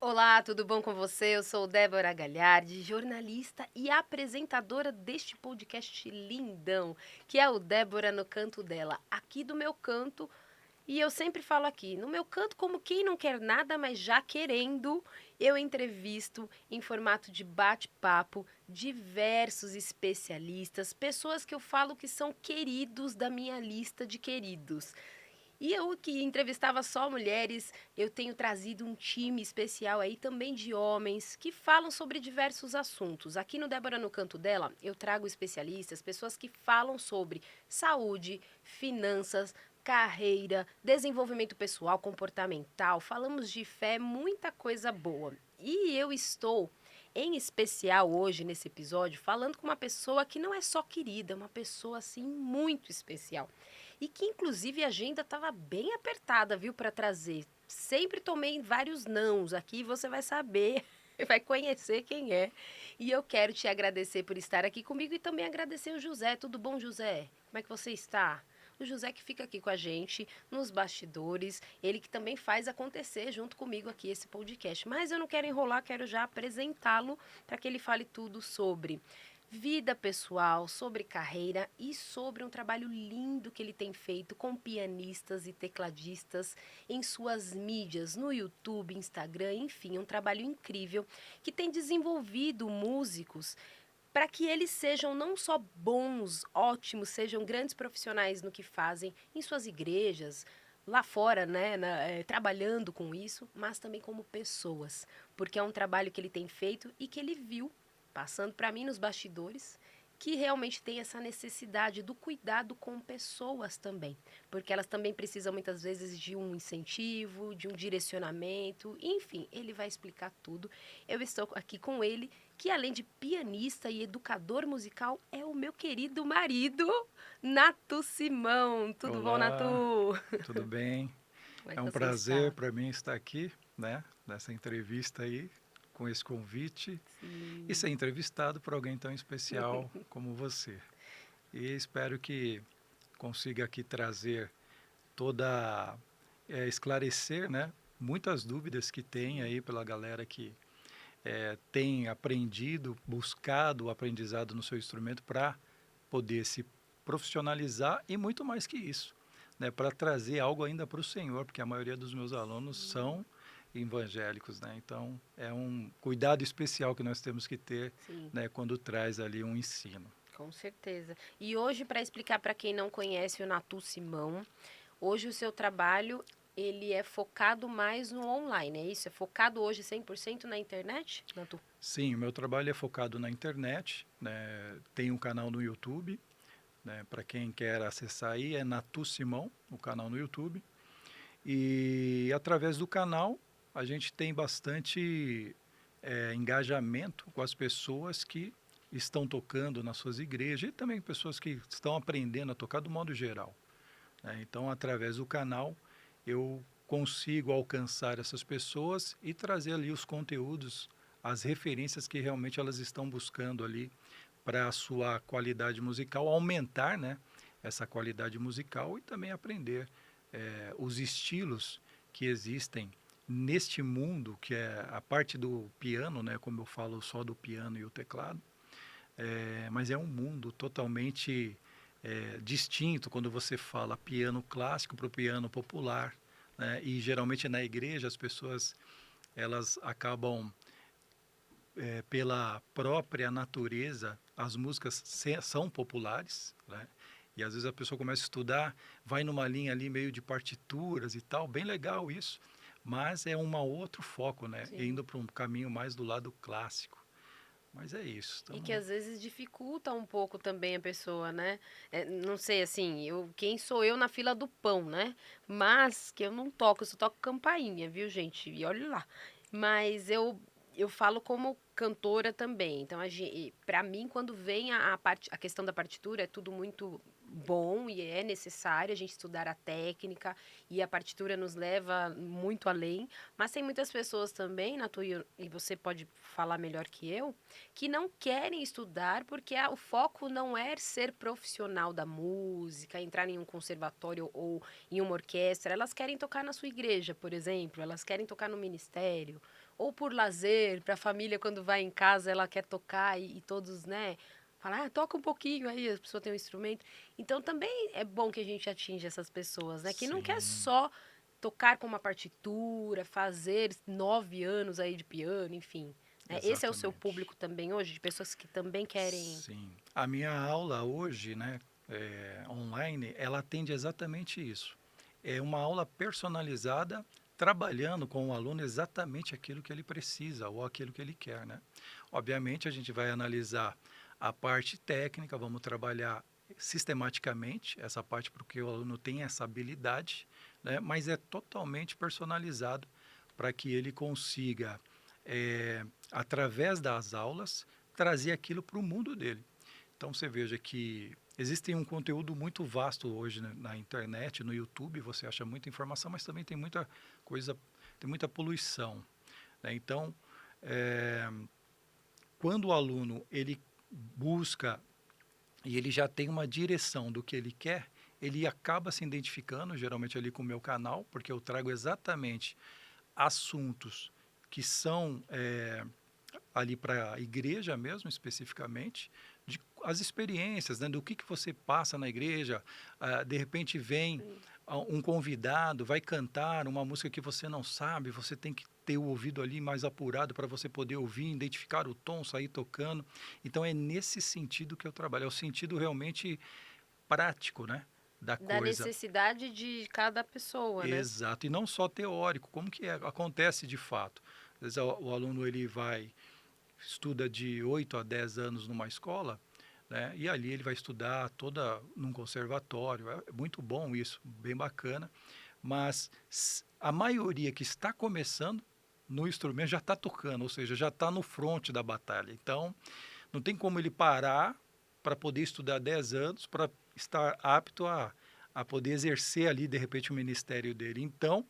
Olá, tudo bom com você? Eu sou Débora Galhardi, jornalista e apresentadora deste podcast lindão, que é o Débora no Canto Dela, aqui do meu canto. E eu sempre falo aqui, no meu canto, como quem não quer nada, mas já querendo, eu entrevisto em formato de bate-papo diversos especialistas, pessoas que eu falo que são queridos da minha lista de queridos. E eu que entrevistava só mulheres, eu tenho trazido um time especial aí também de homens que falam sobre diversos assuntos. Aqui no Débora no Canto Dela, eu trago especialistas, pessoas que falam sobre saúde, finanças, carreira, desenvolvimento pessoal, comportamental. Falamos de fé, muita coisa boa. E eu estou em especial hoje nesse episódio falando com uma pessoa que não é só querida, é uma pessoa assim muito especial. E que inclusive a agenda estava bem apertada, viu, para trazer. Sempre tomei vários nãos aqui, você vai saber, vai conhecer quem é. E eu quero te agradecer por estar aqui comigo e também agradecer o José. Tudo bom, José? Como é que você está? O José que fica aqui com a gente nos bastidores, ele que também faz acontecer junto comigo aqui esse podcast. Mas eu não quero enrolar, quero já apresentá-lo para que ele fale tudo sobre vida pessoal, sobre carreira e sobre um trabalho lindo que ele tem feito com pianistas e tecladistas em suas mídias, no YouTube, Instagram, enfim, um trabalho incrível que tem desenvolvido músicos para que eles sejam não só bons, ótimos, sejam grandes profissionais no que fazem em suas igrejas, lá fora, né, trabalhando com isso, mas também como pessoas, porque é um trabalho que ele tem feito e que ele viu, passando para mim nos bastidores, que realmente tem essa necessidade do cuidado com pessoas também, porque elas também precisam muitas vezes de um incentivo, de um direcionamento, enfim, ele vai explicar tudo. Eu estou aqui com ele, que além de pianista e educador musical, é o meu querido marido, Nato Simão. Tudo bom, Olá, Nato? tudo bem? Como é É que um você prazer está? para mim estar aqui, né, nessa entrevista aí, com esse convite e Sim. ser entrevistado por alguém tão especial como você. E espero que consiga aqui trazer toda, esclarecer, né, muitas dúvidas que tem Sim. aí pela galera que tem aprendido, buscado o aprendizado no seu instrumento para poder se profissionalizar e muito mais que isso, né, para trazer algo ainda para o Senhor, porque a maioria dos meus alunos Sim. são evangélicos, né? Então é um cuidado especial que nós temos que ter, Sim. né, quando traz ali um ensino. Com certeza. E hoje, para explicar para quem não conhece o Natu Simão, hoje o seu trabalho ele é focado mais no online, é isso? É focado hoje 100% na internet, Natu? Sim, o meu trabalho é focado na internet, né? Tem um canal no YouTube, né? Para quem quer acessar aí é Natu Simão, o canal no YouTube. E através do canal a gente tem bastante engajamento com as pessoas que estão tocando nas suas igrejas e também pessoas que estão aprendendo a tocar do modo geral, né? Então, através do canal, eu consigo alcançar essas pessoas e trazer ali os conteúdos, as referências que realmente elas estão buscando ali para a sua qualidade musical, aumentar, né, essa qualidade musical e também aprender os estilos que existem neste mundo, que é a parte do piano, né, como eu falo só do piano e o teclado, mas é um mundo totalmente distinto quando você fala piano clássico para o piano popular, né, e geralmente na igreja as pessoas elas acabam pela própria natureza, as músicas são populares, né? E às vezes a pessoa começa a estudar, vai numa linha ali meio de partituras e tal, bem legal isso, mas é um outro foco, né? Sim. Indo para um caminho mais do lado clássico. Mas é isso. E que Então, às vezes dificulta um pouco também a pessoa, né? Não sei, assim, quem sou eu na fila do pão, né? Mas que eu não toco, eu só toco campainha, viu, gente? E olha lá. Mas eu falo como cantora também. Então, para mim, quando vem a questão da partitura, é tudo muito bom e é necessário a gente estudar a técnica e a partitura nos leva muito além. Mas tem muitas pessoas também, Natu, e você pode falar melhor que eu, que não querem estudar porque o foco não é ser profissional da música, entrar em um conservatório ou em uma orquestra. Elas querem tocar na sua igreja, por exemplo, elas querem tocar no ministério ou por lazer, para a família quando vai em casa, ela quer tocar e todos, né, falar: "Ah, toca um pouquinho aí", a pessoa tem um instrumento. Então também é bom que a gente atinja essas pessoas, né, que não quer Sim, só tocar com uma partitura, fazer 9 anos aí de piano, enfim, né. Esse é o seu exatamente. público também hoje, de pessoas que também querem. Sim. A minha aula hoje, né, online, ela atende exatamente isso. É uma aula personalizada, trabalhando com o aluno exatamente aquilo que ele precisa ou aquilo que ele quer, né? Obviamente, a gente vai analisar a parte técnica, vamos trabalhar sistematicamente essa parte porque o aluno tem essa habilidade, né? Mas é totalmente personalizado para que ele consiga, através das aulas, trazer aquilo para o mundo dele. Então você veja que existe um conteúdo muito vasto hoje na internet, no YouTube, você acha muita informação, mas também tem muita coisa, tem muita poluição, né? Então, é, quando o aluno ele busca e ele já tem uma direção do que ele quer, ele acaba se identificando, geralmente ali com o meu canal, porque eu trago exatamente assuntos que são ali para a igreja mesmo, especificamente, de as experiências, né, do que você passa na igreja. De repente vem Sim. um convidado, vai cantar uma música que você não sabe, você tem que ter o ouvido ali mais apurado para você poder ouvir, identificar o tom, sair tocando. Então é nesse sentido que eu trabalho, é o sentido realmente prático, né, da Da coisa. necessidade de cada pessoa, né. Exato, e não só teórico, como que acontece de fato. Às vezes o aluno ele vai estuda de 8 a 10 anos numa escola, né? E ali ele vai estudar toda num conservatório. É muito bom isso, bem bacana. Mas a maioria que está começando no instrumento já está tocando, ou seja, já está no fronte da batalha. Então, não tem como ele parar para poder estudar 10 anos para estar apto a poder exercer ali, de repente, o ministério dele. Então,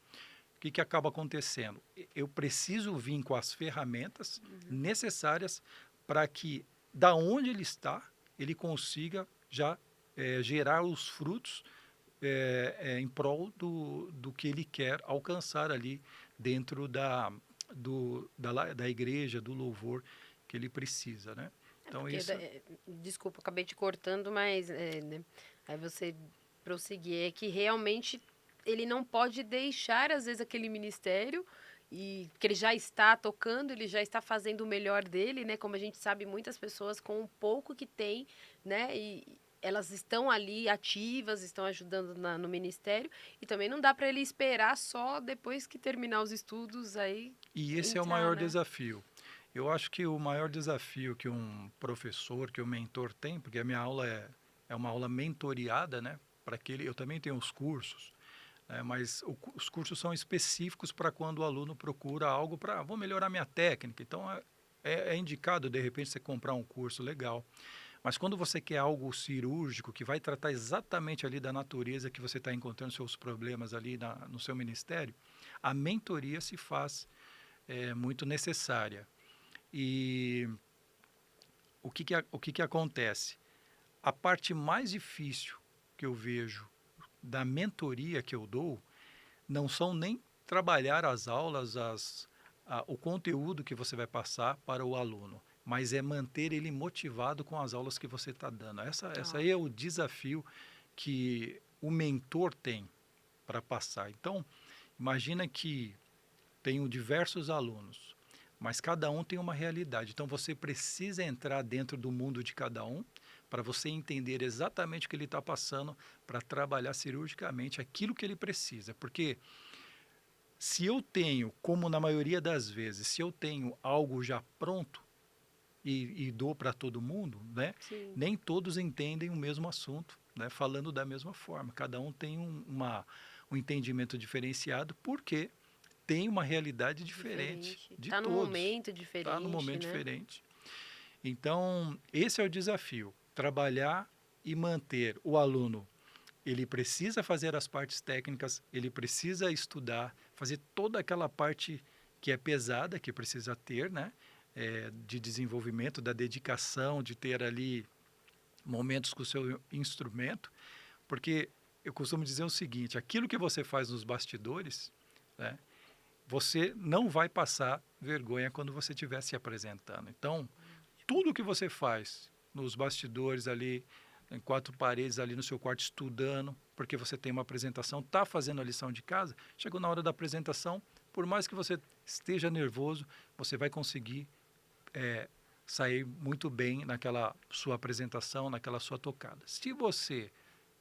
o que acaba acontecendo? Eu preciso vir com as ferramentas Uhum. necessárias para que, da onde ele está, ele consiga já gerar os frutos em prol do que ele quer alcançar ali dentro da igreja, do louvor que ele precisa, né? É Então, porque, isso desculpa, acabei te cortando, mas, né, aí você prosseguir, é que realmente ele não pode deixar, às vezes, aquele ministério, e que ele já está tocando, ele já está fazendo o melhor dele, né, como a gente sabe, muitas pessoas com o pouco que tem, né, e elas estão ali ativas, estão ajudando no ministério, e também não dá para ele esperar só depois que terminar os estudos, aí E esse é o entrar, maior né. desafio. Eu acho que o maior desafio que um professor, que um mentor tem, porque a minha aula é uma aula mentoriada, né? Para aquele, eu também tenho os cursos, né? Mas os cursos são específicos para quando o aluno procura algo para, vou melhorar minha técnica. Então é indicado de repente você comprar um curso legal. Mas quando você quer algo cirúrgico que vai tratar exatamente ali da natureza que você está encontrando seus problemas ali no seu ministério, a mentoria se faz muito necessária. E o que acontece? A parte mais difícil que eu vejo da mentoria que eu dou não são nem trabalhar as aulas, o conteúdo que você vai passar para o aluno, mas é manter ele motivado com as aulas que você está dando. Essa aí é o Ótimo. desafio que o mentor tem para passar. Então, imagina que tenho diversos alunos, mas cada um tem uma realidade. Então você precisa entrar dentro do mundo de cada um para você entender exatamente o que ele está passando para trabalhar cirurgicamente aquilo que ele precisa. Porque se eu tenho, como na maioria das vezes, se eu tenho algo já pronto e dou para todo mundo, né, Sim, nem todos entendem o mesmo assunto, né, falando da mesma forma. Cada um tem um entendimento diferenciado, porque tem uma realidade diferente diferente. de Tá num todos. momento Está num diferente, momento né. diferente. Então, esse é o desafio: trabalhar e manter o aluno. Ele precisa fazer as partes técnicas, ele precisa estudar, fazer toda aquela parte que é pesada, que precisa ter, né? De desenvolvimento, da dedicação, de ter ali momentos com o seu instrumento, porque eu costumo dizer o seguinte: aquilo que você faz nos bastidores, né? você não vai passar vergonha quando você estiver se apresentando. Então, tudo que você faz nos bastidores ali, em quatro paredes ali no seu quarto estudando, porque você tem uma apresentação, está fazendo a lição de casa, chegou na hora da apresentação, por mais que você esteja nervoso, você vai conseguir é, sair muito bem naquela sua apresentação, naquela sua tocada. Se você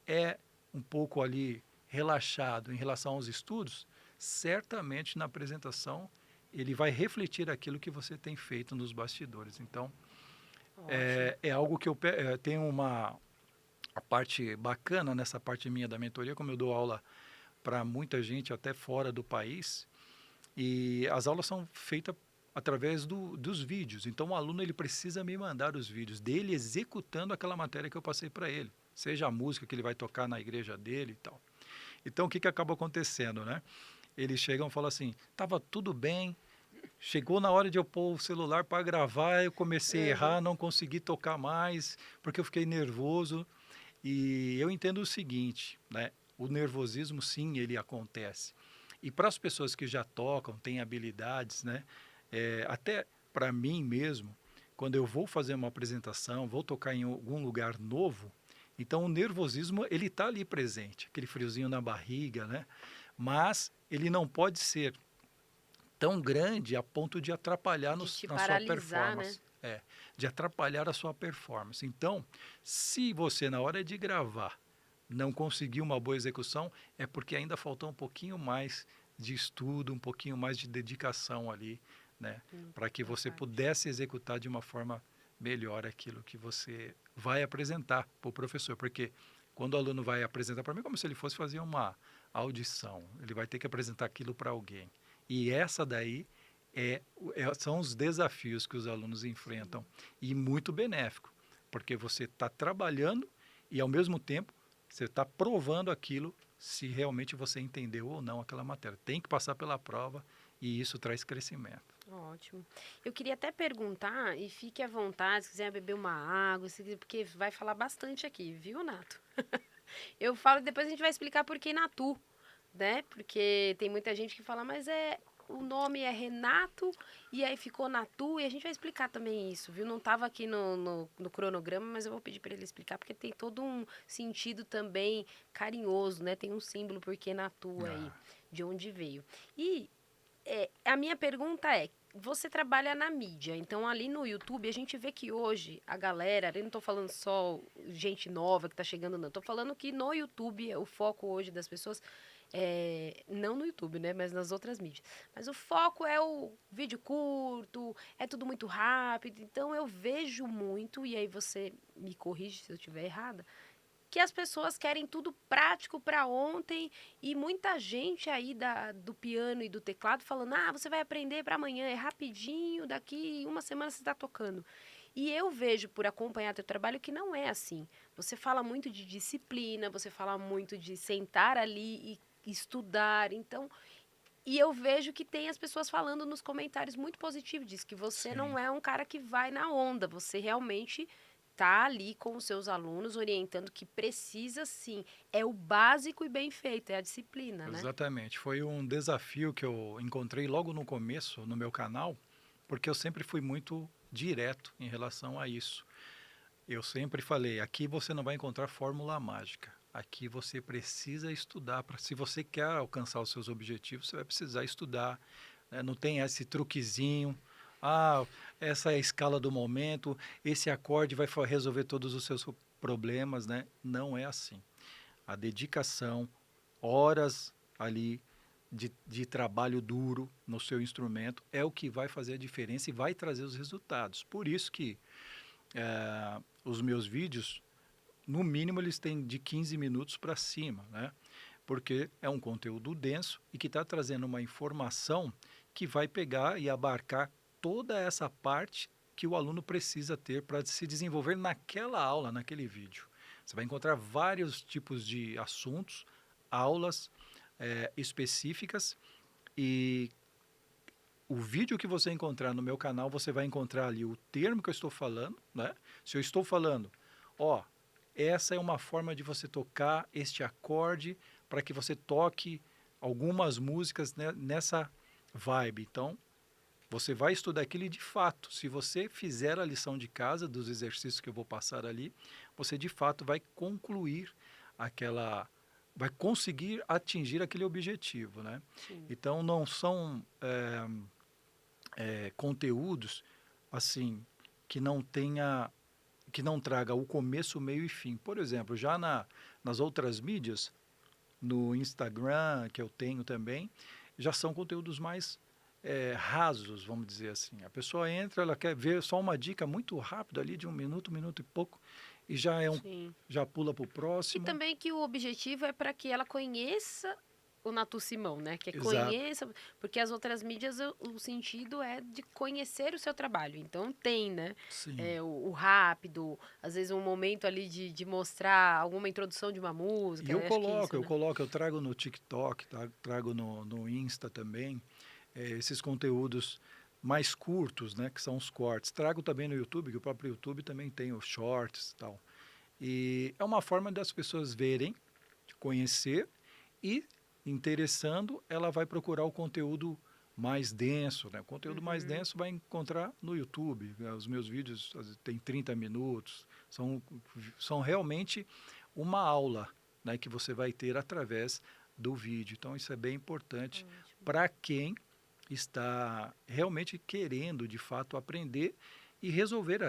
é um pouco ali relaxado em relação aos estudos, certamente na apresentação ele vai refletir aquilo que você tem feito nos bastidores. Então, Ótimo. é algo que eu tenho a parte bacana nessa parte minha da mentoria, como eu dou aula para muita gente até fora do país, e as aulas são feitas através dos vídeos. Então, o aluno ele precisa me mandar os vídeos dele executando aquela matéria que eu passei para ele, seja a música que ele vai tocar na igreja dele e tal. Então, o que acaba acontecendo, né? Eles chegam e falam assim, estava tudo bem, chegou na hora de eu pôr o celular para gravar, eu comecei a Uhum. errar, não consegui tocar mais, porque eu fiquei nervoso. E eu entendo o seguinte, né? O nervosismo, sim, ele acontece. E para as pessoas que já tocam, têm habilidades, né? Até para mim mesmo, quando eu vou fazer uma apresentação, vou tocar em algum lugar novo, então o nervosismo ele está ali presente, aquele friozinho na barriga, né? Mas ele não pode ser tão grande a ponto de atrapalhar De te na sua paralisar, né? performance. De atrapalhar a sua performance. Então, se você na hora de gravar não conseguiu uma boa execução, é porque ainda faltou um pouquinho mais de estudo, um pouquinho mais de dedicação ali, né, para que Na você parte. pudesse executar de uma forma melhor aquilo que você vai apresentar para o professor, porque quando o aluno vai apresentar para mim, é como se ele fosse fazer uma audição, ele vai ter que apresentar aquilo para alguém. E essa daí são os desafios que os alunos Sim. enfrentam e muito benéfico, porque você está trabalhando e ao mesmo tempo você está provando aquilo se realmente você entendeu ou não aquela matéria. Tem que passar pela prova e isso traz crescimento. Ótimo. Eu queria até perguntar, e fique à vontade, se quiser beber uma água, porque vai falar bastante aqui, viu, Nato? Eu falo e depois a gente vai explicar por que Natu, né? Porque tem muita gente que fala, mas o nome é Renato e aí ficou Natu e a gente vai explicar também isso, viu? Não estava aqui no cronograma, mas eu vou pedir para ele explicar porque tem todo um sentido também carinhoso, né? Tem um símbolo porque Natu aí, Ah, de onde veio. E a minha pergunta é, você trabalha na mídia, então ali no YouTube a gente vê que hoje a galera, eu não tô falando só gente nova que tá chegando, não, tô falando que no YouTube o foco hoje das pessoas não no YouTube, né, mas nas outras mídias. Mas o foco é o vídeo curto, é tudo muito rápido, então eu vejo muito, e aí você me corrige se eu estiver errada, que as pessoas querem tudo prático para ontem e muita gente aí do piano e do teclado falando: ah, você vai aprender para amanhã, é rapidinho, daqui uma semana você está tocando. E eu vejo por acompanhar teu trabalho que não é assim. Você fala muito de disciplina, você fala muito de sentar ali e estudar. Então, e eu vejo que tem as pessoas falando nos comentários muito positivo disso, que você não sim, é um cara que vai na onda, você realmente tá ali com os seus alunos orientando que precisa sim, é o básico e bem feito, é a disciplina, né? exatamente. Foi um desafio que eu encontrei logo no começo no meu canal, porque eu sempre fui muito direto em relação a isso. Eu sempre falei, aqui você não vai encontrar fórmula mágica. Aqui você precisa estudar. Se você quer alcançar os seus objetivos, você vai precisar estudar. Né? Não tem esse truquezinho. Ah, essa é a escala do momento. Esse acorde vai resolver todos os seus problemas, né? Não é assim. A dedicação, horas ali de trabalho duro no seu instrumento é o que vai fazer a diferença e vai trazer os resultados. Por isso que os meus vídeos, no mínimo, eles têm de 15 minutos para cima, né? Porque é um conteúdo denso e que está trazendo uma informação que vai pegar e abarcar toda essa parte que o aluno precisa ter para se desenvolver naquela aula, naquele vídeo. Você vai encontrar vários tipos de assuntos, aulas específicas e o vídeo que você encontrar no meu canal, você vai encontrar ali o termo que eu estou falando, né? Se eu estou falando, ó, essa é uma forma de você tocar este acorde para que você toque algumas músicas, né, nessa vibe. Então, você vai estudar aquilo e, de fato, se você fizer a lição de casa dos exercícios que eu vou passar ali, você, de fato, vai concluir aquela... vai conseguir atingir aquele objetivo, né? Sim. Então, não são conteúdos, assim, que não tenha... que não traga o começo, o meio e fim. Por exemplo, já nas outras mídias, no Instagram, que eu tenho também, já são conteúdos mais rasos, vamos dizer assim. A pessoa entra, ela quer ver só uma dica muito rápida ali, de um minuto e pouco, e Sim. já pula para o E próximo. também que o objetivo é para que ela conheça o Natu Simão, né? Que é Exato. conheça, porque as outras mídias o sentido é de conhecer o seu trabalho. Então tem, né? Sim. O rápido, às vezes um momento ali de mostrar alguma introdução de uma E música. eu Acho que é isso, coloco, eu né? coloco, eu trago no TikTok, tá? Trago no Insta também, esses conteúdos mais curtos, né? Que são os cortes. Trago também no YouTube, que o próprio YouTube também tem os shorts e tal. E é uma forma das pessoas verem, de conhecer e, interessando, ela vai procurar o conteúdo mais denso, né? O conteúdo mais Uhum. denso vai encontrar no YouTube. Os meus vídeos têm 30 minutos, são realmente uma aula, né, que você vai ter através do vídeo. Então, isso é bem importante Ótimo. para quem está realmente querendo, de fato, aprender e resolver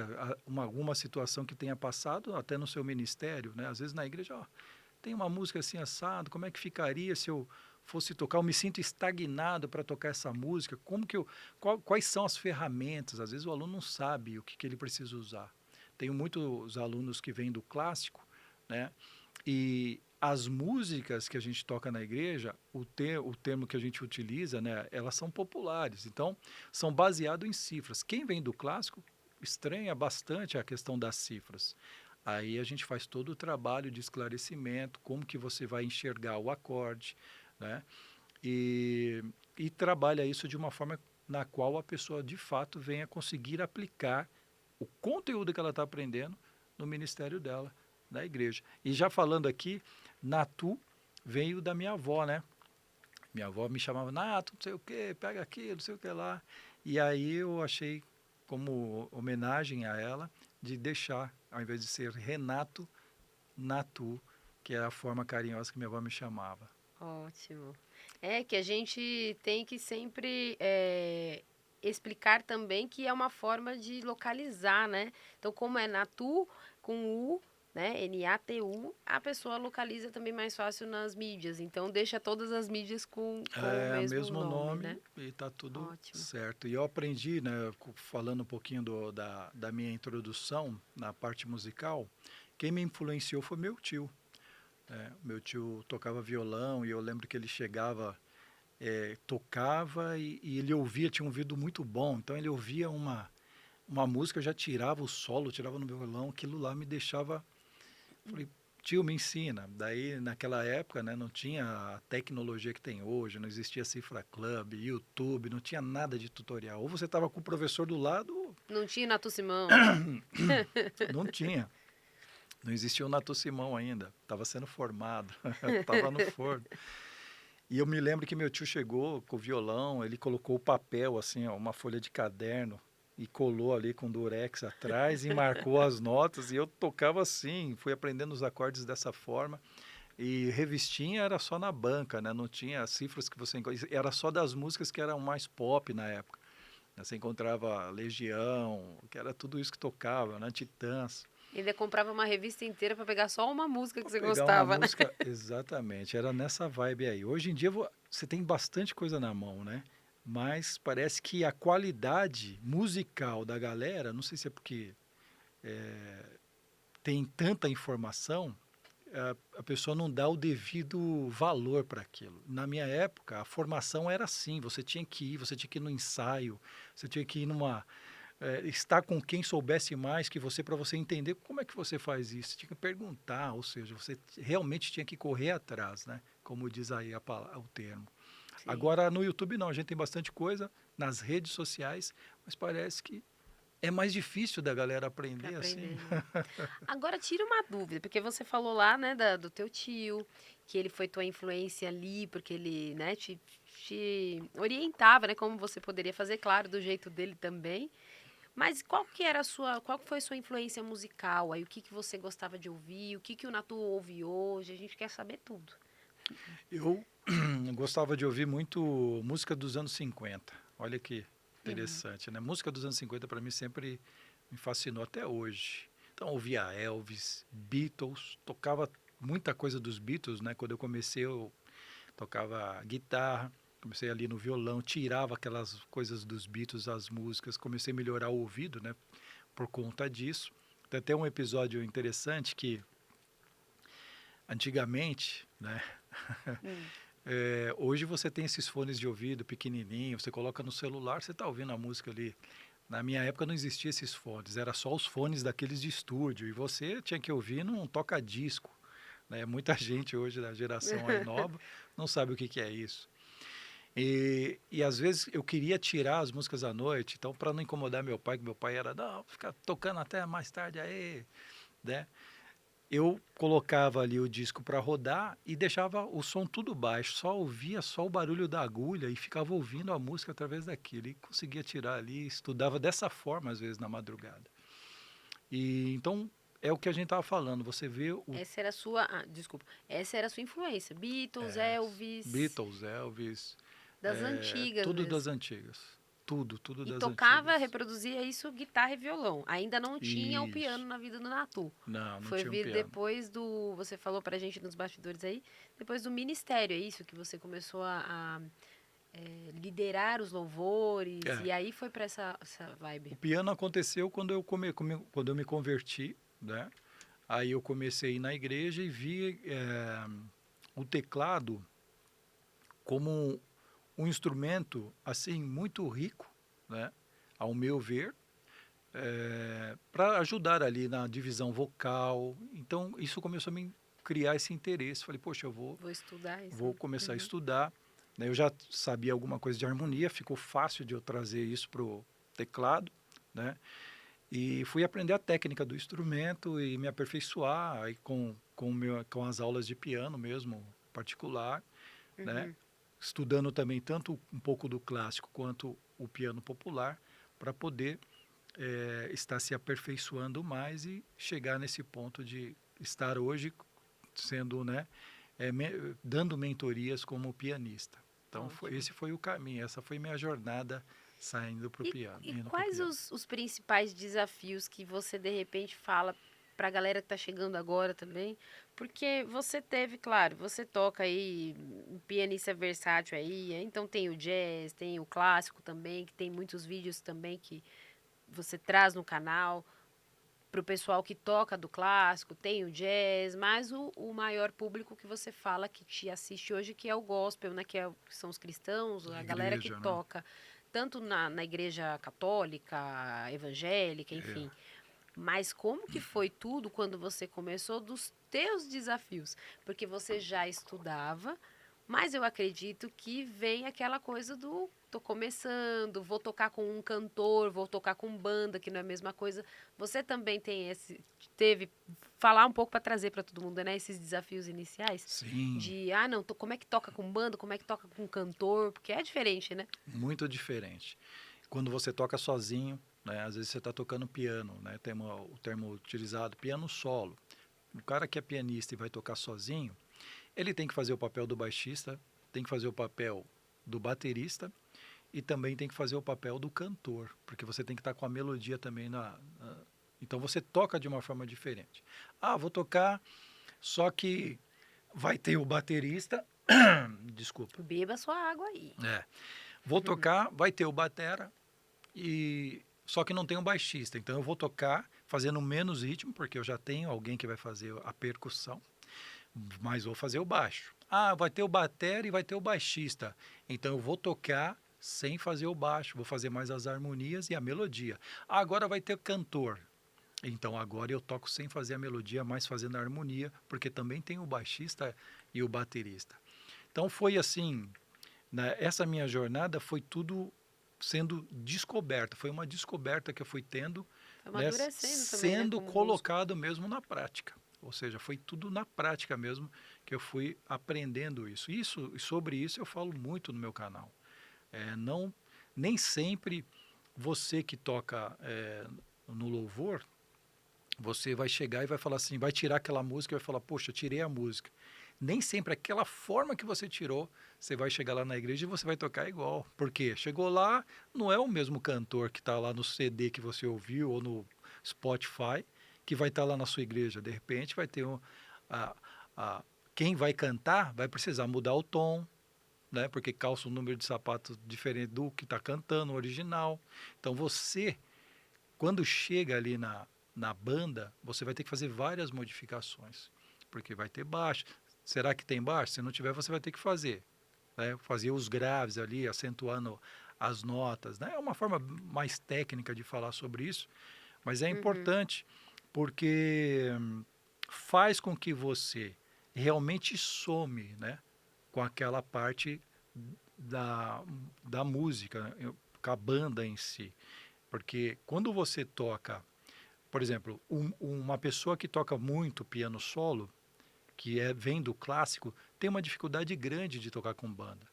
alguma situação que tenha passado até no seu ministério, né? Às vezes na igreja, ó, tem uma música assim assado, como é que ficaria se eu fosse tocar? Eu me sinto estagnado para tocar essa música. Como que quais são as ferramentas? Às vezes o aluno não sabe o que ele precisa usar. Tenho muitos alunos que vêm do clássico, né? E as músicas que a gente toca na igreja, o termo que a gente utiliza, né, elas são populares. Então, são baseadas em cifras. Quem vem do clássico estranha bastante a questão das cifras. Aí a gente faz todo o trabalho de esclarecimento, como que você vai enxergar o acorde, né? E, e trabalha isso de uma forma na qual a pessoa de fato venha conseguir aplicar o conteúdo que ela está aprendendo no ministério dela, na igreja. E já falando aqui, Natu veio da minha avó, né? Minha avó me chamava, Nato, não sei o que, pega aqui, não sei o que lá. E aí eu achei, como homenagem a ela, de deixar, ao invés de ser Renato, Natu, que é a forma carinhosa que minha avó me chamava. Ótimo. É que a gente tem que sempre explicar também que é uma forma de localizar, né? Então, como é Natu com U, né? Natu, a pessoa localiza também mais fácil nas mídias. Então, deixa todas as mídias com o É o mesmo mesmo nome, nome né? e tá tudo Ótimo. certo. E eu aprendi, né, falando um pouquinho da minha introdução na parte musical, quem me influenciou foi meu tio. Meu tio tocava violão e eu lembro que ele chegava, tocava e ele ouvia, tinha um ouvido muito bom, então ele ouvia uma música, já tirava o solo, tirava no violão, aquilo lá me deixava. Falei, tio, me ensina. Daí, naquela época, né, não tinha a tecnologia que tem hoje, não existia Cifra Club, YouTube, não tinha nada de tutorial. Ou você estava com o professor do lado, ou Não tinha Natu Simão. não tinha. Não existia o Nato Simão ainda, estava sendo formado, estava no forno. E eu me lembro que meu tio chegou com o violão, ele colocou o papel, assim, ó, uma folha de caderno, e colou ali com durex atrás e marcou as notas, e eu tocava assim, fui aprendendo os acordes dessa forma. E revistinha era só na banca, né? Não tinha cifras que você encontrava. Era só das músicas que eram mais pop na época. Você encontrava Legião, que era tudo isso que tocava, né? Titãs. Ainda comprava uma revista inteira para pegar só uma música que Vou você pegar uma gostava, né? música, exatamente, era nessa vibe aí. Hoje em dia você tem bastante coisa na mão, né? Mas parece que a qualidade musical da galera, não sei se é porque tem tanta informação, a pessoa não dá o devido valor para aquilo. Na minha época, a formação era assim: você tinha que ir no ensaio, você tinha que ir estar com quem soubesse mais que você para você entender como é que você faz isso. Você tinha que perguntar, ou seja, você realmente tinha que correr atrás, né? Como diz aí o termo. Sim. Agora no YouTube não, a gente tem bastante coisa nas redes sociais, mas parece que é mais difícil da galera Para aprender assim. aprender, né? Agora tira uma dúvida, porque você falou lá, né, do teu tio, que ele foi tua influência ali, porque ele, né, te te orientava, né? Como você poderia fazer, claro, do jeito dele também. Mas qual que foi a sua influência musical aí? O que você gostava de ouvir? O que o Natu ouve hoje? A gente quer saber tudo. Eu gostava de ouvir muito música dos anos 50. Olha que interessante, né? Música dos anos 50 para mim sempre me fascinou até hoje. Então ouvia Elvis, Beatles, tocava muita coisa dos Beatles, né? Quando eu comecei eu tocava guitarra, comecei ali no violão, tirava aquelas coisas dos Beatles, as músicas, comecei a melhorar o ouvido, né? Por conta disso. Tem até um episódio interessante que antigamente, né? Hum. Hoje você tem esses fones de ouvido pequenininho, você coloca no celular, você está ouvindo a música ali. Na minha época não existia esses fones, era só os fones daqueles de estúdio e você tinha que ouvir num toca-disco, né? Muita gente hoje da geração aí nova não sabe o que que é isso. E às vezes eu queria tirar as músicas à noite, então para não incomodar meu pai, que meu pai era, não, fica tocando até mais tarde aí, né? Eu colocava ali o disco para rodar e deixava o som tudo baixo, só ouvia só o barulho da agulha e ficava ouvindo a música através daquilo e conseguia tirar ali, estudava dessa forma às vezes na madrugada. E então é o que a gente estava falando, você vê o Essa era a sua. Desculpa. Essa era a sua influência. Beatles, é, Elvis. Beatles, Elvis, Das antigas tudo das mesmo. antigas, tudo E das tocava, antigas. reproduzia isso guitarra e violão. Ainda não tinha o piano Isso. na vida do Natu. Não Foi tinha um vir piano. depois do. Você falou pra gente nos bastidores aí. Depois do ministério, é isso? Que você começou a liderar os louvores. É, E aí foi pra essa o vibe. piano aconteceu quando quando eu me converti, né? Aí eu comecei a ir na igreja e vi o teclado como um instrumento assim muito rico, né? Ao meu ver, para ajudar ali na divisão vocal. Então isso começou a me criar esse interesse. Falei, poxa, Vou estudar isso, vou né? começar a Uhum. estudar. Né? Eu já sabia alguma coisa de harmonia, ficou fácil de eu trazer isso pro teclado, né? E fui aprender a técnica do instrumento e me aperfeiçoar aí com as aulas de piano mesmo, particular, né? Uhum. Estudando também tanto um pouco do clássico quanto o piano popular, para poder estar se aperfeiçoando mais e chegar nesse ponto de estar hoje sendo, né, dando mentorias como pianista. Então, Ótimo. esse foi o caminho, essa foi minha jornada saindo para o piano, E indo para o quais piano. os principais desafios que você de repente fala para a galera que está chegando agora também? Porque você teve, claro, você toca aí, um pianista versátil aí, então tem o jazz, tem o clássico também, que tem muitos vídeos também que você traz no canal. Para o pessoal que toca do clássico, tem o jazz, mas o maior público que você fala que te assiste hoje, que é o gospel, né? Que são os cristãos, A a galera que igreja, né? toca tanto na igreja católica, evangélica, É, enfim. Mas como que foi tudo quando você começou dos teus desafios? Porque você já estudava, mas eu acredito que vem aquela coisa do tô começando, vou tocar com um cantor, vou tocar com banda, que não é a mesma coisa. Você também teve falar um pouco para trazer para todo mundo, né, esses desafios iniciais sim, de não, como é que toca com banda, como é que toca com cantor, porque é diferente, né? muito diferente. Quando você toca sozinho, né, às vezes você está tocando piano, né, tem o termo utilizado, piano solo. O cara que é pianista e vai tocar sozinho, ele tem que fazer o papel do baixista, tem que fazer o papel do baterista e também tem que fazer o papel do cantor, porque você tem que estar com a melodia também então você toca de uma forma diferente. Ah, vou tocar, só que vai ter o baterista, desculpa, Beba sua água aí. é, vou tocar, vai ter o batera e só que não tem um baixista, então eu vou tocar fazendo menos ritmo, porque eu já tenho alguém que vai fazer a percussão, mas vou fazer o baixo. Ah, vai ter o batera e vai ter o baixista. Então eu vou tocar sem fazer o baixo, vou fazer mais as harmonias e a melodia. Ah, agora vai ter cantor. Então agora eu toco sem fazer a melodia, mas fazendo a harmonia, porque também tem o baixista e o baterista. Então foi assim, né, essa minha jornada foi tudo sendo descoberta, foi uma descoberta que eu fui tendo, Foi né, amadurecendo também, né, sendo como músico. colocado mesmo na prática. Ou seja, foi tudo na prática mesmo que eu fui aprendendo isso. Sobre isso eu falo muito no meu canal. Não, nem sempre você que toca no louvor, você vai chegar e vai falar assim, vai tirar aquela música e vai falar, poxa, eu tirei a música. Nem sempre aquela forma que você tirou, você vai chegar lá na igreja e você vai tocar igual. Por quê? Chegou lá, não é o mesmo cantor que está lá no CD que você ouviu ou no Spotify que vai estar lá na sua igreja. De repente vai ter a, a, quem vai cantar vai precisar mudar o tom, né? Porque calça um número de sapatos diferente do que está cantando, o original. Então você, quando chega ali na banda, você vai ter que fazer várias modificações. Porque vai ter baixo. Será que tem baixo? Se não tiver, você vai ter que fazer. Né? Fazer os graves ali, acentuando as notas. Né? É uma forma mais técnica de falar sobre isso, mas é Uhum. importante porque faz com que você realmente some, né, com aquela parte da, da música, né, com a banda em si. Porque quando você toca, por exemplo, uma pessoa que toca muito piano solo, vem do clássico, tem uma dificuldade grande de tocar com banda.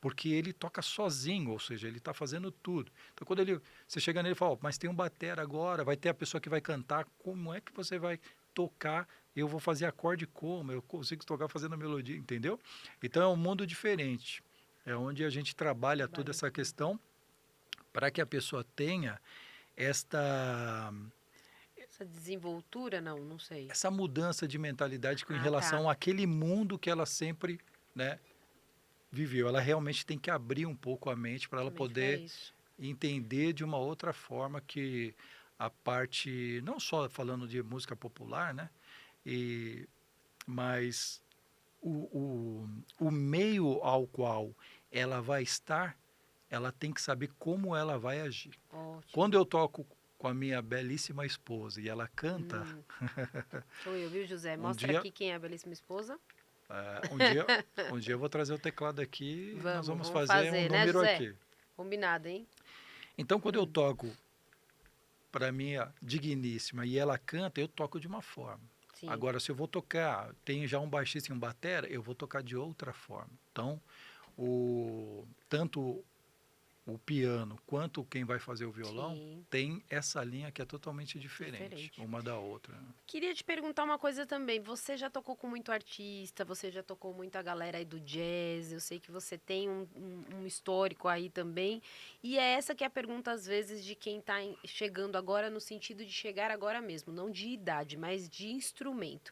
Porque ele toca sozinho, ou seja, ele está fazendo tudo. Então, quando você chega nele e fala, oh, mas tem um batera agora, vai ter a pessoa que vai cantar, como é que você vai tocar? Eu vou fazer acorde como? Eu consigo tocar fazendo a melodia, entendeu? Então, é um mundo diferente. É onde a gente trabalha toda Trabalha essa tudo. questão para que a pessoa tenha esta Essa desenvoltura, não, não sei. essa mudança de mentalidade com em Ah, tá. relação àquele mundo que ela sempre, né, viveu. Ela realmente tem que abrir um pouco a mente para ela Justamente para poder isso. entender de uma outra forma que a parte, não só falando de música popular, né, e, mas o meio ao qual ela vai estar, ela tem que saber como ela vai agir. Quando Ótimo. eu toco com a minha belíssima esposa e ela canta, Hum. Sou eu, viu, José? um Mostra dia aqui quem é a belíssima esposa. É, um dia, um dia eu vou trazer o teclado aqui e nós vamos Vamos fazer um fazer, né, número José? aqui. Combinado, hein? Então, quando eu toco para minha digníssima e ela canta, eu toco de uma forma. Sim. Agora, se eu vou tocar, tem já um baixista e um batera, eu vou tocar de outra forma. Então, tanto o piano quanto quem vai fazer o violão Sim. tem essa linha que é totalmente diferente Diferente. uma da outra. Queria te perguntar uma coisa também. Você já tocou com muito artista, você já tocou muita galera aí do jazz. Eu sei que você tem um histórico aí também. E é essa que é a pergunta, às vezes, de quem está chegando agora, no sentido de chegar agora mesmo, não de idade, mas de instrumento.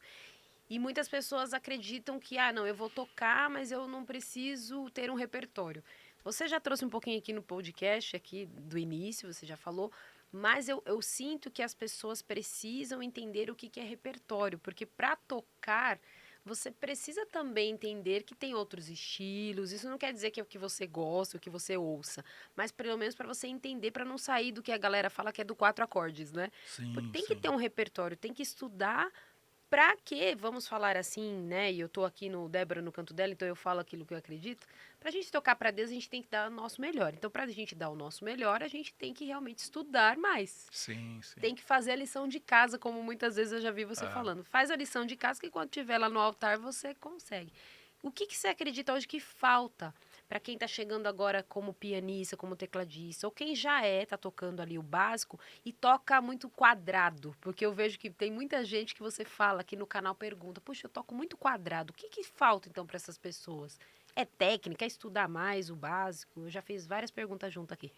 E muitas pessoas acreditam que, ah, não, eu vou tocar, mas eu não preciso ter um repertório. Você já trouxe um pouquinho aqui no podcast, aqui do início, você já falou, mas eu sinto que as pessoas precisam entender o que é repertório, porque para tocar, você precisa também entender que tem outros estilos. Isso não quer dizer que é o que você gosta, o que você ouça, mas pelo menos para você entender, para não sair do que a galera fala que é do quatro acordes, né? Porque Sim, tem que ter sim. um repertório, tem que estudar para que, vamos falar assim, né? E eu tô aqui no Débora no canto dela, então eu falo aquilo que eu acredito. Pra gente tocar para Deus, a gente tem que dar o nosso melhor. Então, pra gente dar o nosso melhor, a gente tem que realmente estudar mais. Sim, sim. Tem que fazer a lição de casa, como muitas vezes eu já vi você Ah, falando. Faz a lição de casa que quando estiver lá no altar você consegue. O que você acredita hoje que falta para quem está chegando agora como pianista, como tecladista, ou quem já está tocando ali o básico e toca muito quadrado? Porque eu vejo que tem muita gente que você fala aqui no canal pergunta: puxa, eu toco muito quadrado. O que falta então para essas pessoas? É técnica, é estudar mais o básico? Eu já fiz várias perguntas junto aqui.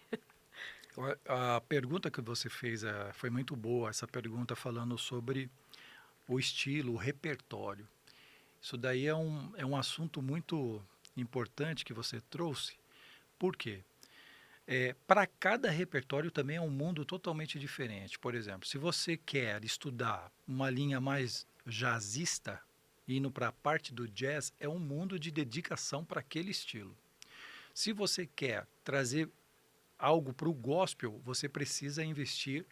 a pergunta que você fez foi muito boa, essa pergunta falando sobre o estilo, o repertório. Isso daí é um assunto muito importante que você trouxe. Por quê? Para cada repertório também é um mundo totalmente diferente. Por exemplo, se você quer estudar uma linha mais jazzista, indo para a parte do jazz, é um mundo de dedicação para aquele estilo. Se você quer trazer algo para o gospel, você precisa investir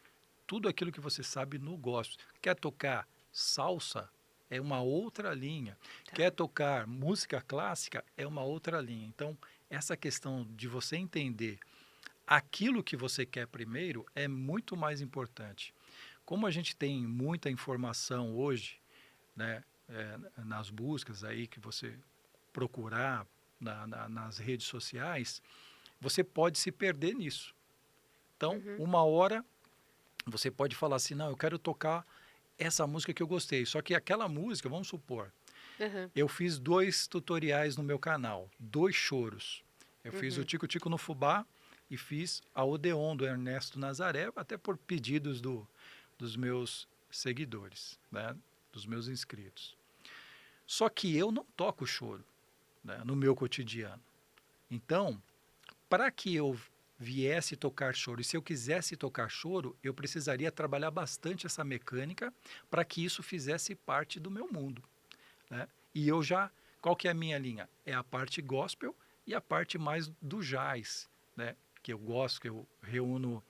tudo aquilo que você sabe no gospel. Quer tocar salsa? É uma outra linha. Tá. Quer tocar música clássica? É uma outra linha. Então, essa questão de você entender aquilo que você quer primeiro é muito mais importante. Como a gente tem muita informação hoje, né, nas buscas aí que você procurar nas redes sociais, você pode se perder nisso. Então, Uhum. uma hora você pode falar assim, não, eu quero tocar essa música que eu gostei. Só que aquela música, vamos supor, Uhum. eu fiz 2 tutoriais no meu canal, 2 choros. Eu fiz o Uhum. Tico Tico no Fubá e fiz a Odeon do Ernesto Nazaré, até por pedidos dos meus seguidores, né, dos meus inscritos. Só que eu não toco choro, né, no meu cotidiano. Então, para que eu viesse tocar choro, e se eu quisesse tocar choro, eu precisaria trabalhar bastante essa mecânica para que isso fizesse parte do meu mundo, né? E eu já, qual que é a minha linha? É a parte gospel e a parte mais do jazz, né? Que eu gosto, que eu reúno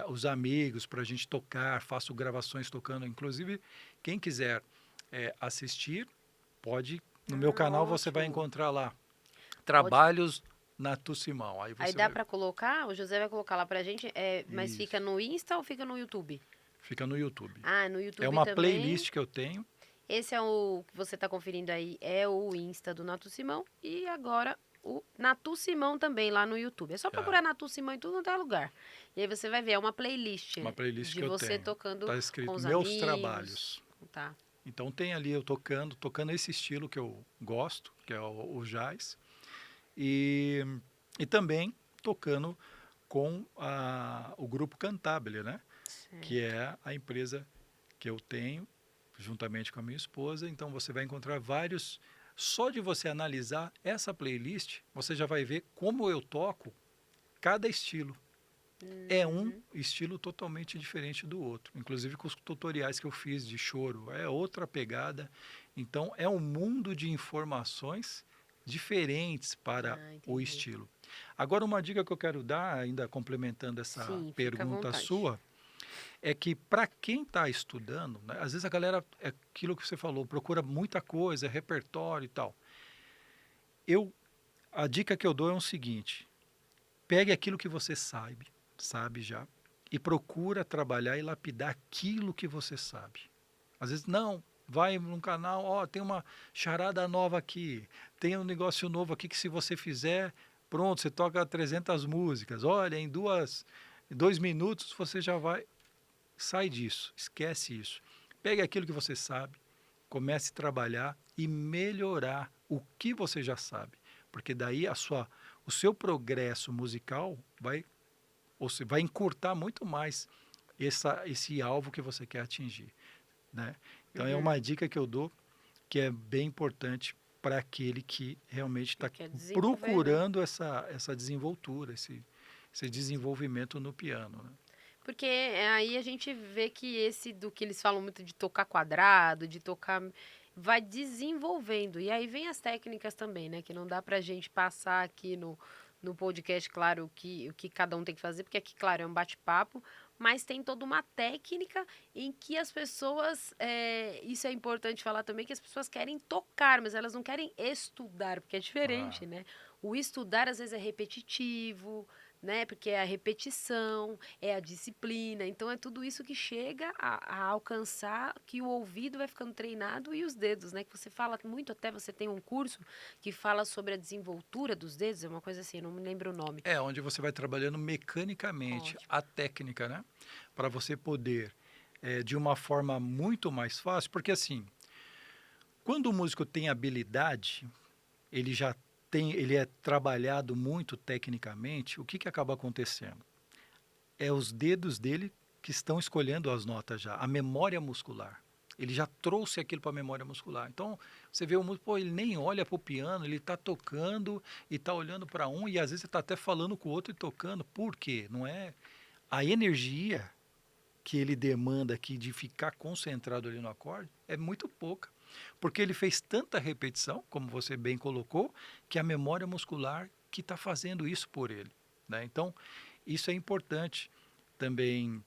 os amigos para a gente tocar, faço gravações tocando. Inclusive, quem quiser assistir, pode, no meu Ah, canal você vai ótimo. encontrar lá, Ótimo. Trabalhos Natu Simão. Aí Aí você dá vai, pra colocar, o José vai colocar lá pra gente, mas fica isso, no Insta ou fica no YouTube? fica no YouTube. Ah, no É YouTube uma também. playlist que eu tenho. Esse é o que você tá conferindo aí, é o Insta do Natu Simão. E agora o Natu Simão também lá no YouTube. É só É, procurar Natu Simão em tudo quanto é lugar. E aí você vai ver, é uma playlist uma playlist de que eu você tenho. tocando Tá com escrito os Meus amigos. Trabalhos. Tá. Então tem ali eu tocando esse estilo que eu gosto, que é o jazz, e, e também tocando com o grupo Cantabile, né? Que Certo. é a empresa que eu tenho juntamente com a minha esposa. Então você vai encontrar vários. Só de você analisar essa playlist, você já vai ver como eu toco cada estilo. É um Uhum. estilo totalmente diferente do outro. Inclusive com os tutoriais que eu fiz de choro, é outra pegada. Então é um mundo de informações diferentes para Ah, o entendi. estilo. Agora, uma dica que eu quero dar, ainda complementando essa Sim, fica à pergunta vontade. sua, é que para quem está estudando, né, às vezes a galera, é aquilo que você falou, procura muita coisa, repertório e tal. Eu, a dica que eu dou é o seguinte: pegue aquilo que você sabe já, e procura trabalhar e lapidar aquilo que você sabe. Às vezes, não, vai num canal, ó, tem uma charada nova aqui, tem um negócio novo aqui que se você fizer, pronto, você toca 300 músicas. Olha, em 2 minutos você já vai. Sai disso, esquece isso. Pegue aquilo que você sabe, comece a trabalhar e melhorar o que você já sabe, porque daí o seu progresso musical vai encurtar muito mais esse alvo que você quer atingir, né? Então é Uhum. uma dica que eu dou que é bem importante para aquele que realmente E está quer desenvolver, né? procurando essa desenvoltura, esse desenvolvimento no piano, né? Porque aí a gente vê que esse do que eles falam muito de tocar quadrado, de tocar, vai desenvolvendo. E aí vem as técnicas também, né? Que não dá pra gente passar aqui no podcast, claro, o que cada um tem que fazer, porque aqui, claro, é um bate-papo, mas tem toda uma técnica em que as pessoas, isso é importante falar também, que as pessoas querem tocar, mas elas não querem estudar, porque é Ah, diferente, né? O estudar às vezes é repetitivo, né? Porque é a repetição, é a disciplina. Então é tudo isso que chega a alcançar que o ouvido vai ficando treinado e os dedos, né? Que você fala muito, até você tem um curso que fala sobre a desenvoltura dos dedos, é uma coisa assim, eu não me lembro o nome. onde você vai trabalhando mecanicamente Ótimo. a técnica, né? Para você poder, de uma forma muito mais fácil, porque assim, quando o músico tem habilidade, ele é trabalhado muito tecnicamente, o que, que acaba acontecendo? É os dedos dele que estão escolhendo as notas já, a memória muscular. Ele já trouxe aquilo para a memória muscular. Então, você vê o músico, pô, ele nem olha para o piano, ele está tocando e está olhando para um, e às vezes está até falando com o outro e tocando. Por quê? Não é a energia que ele demanda aqui de ficar concentrado ali no acorde é muito pouca. Porque ele fez tanta repetição, como você bem colocou, que a memória muscular que está fazendo isso por ele, né? Então, isso é importante também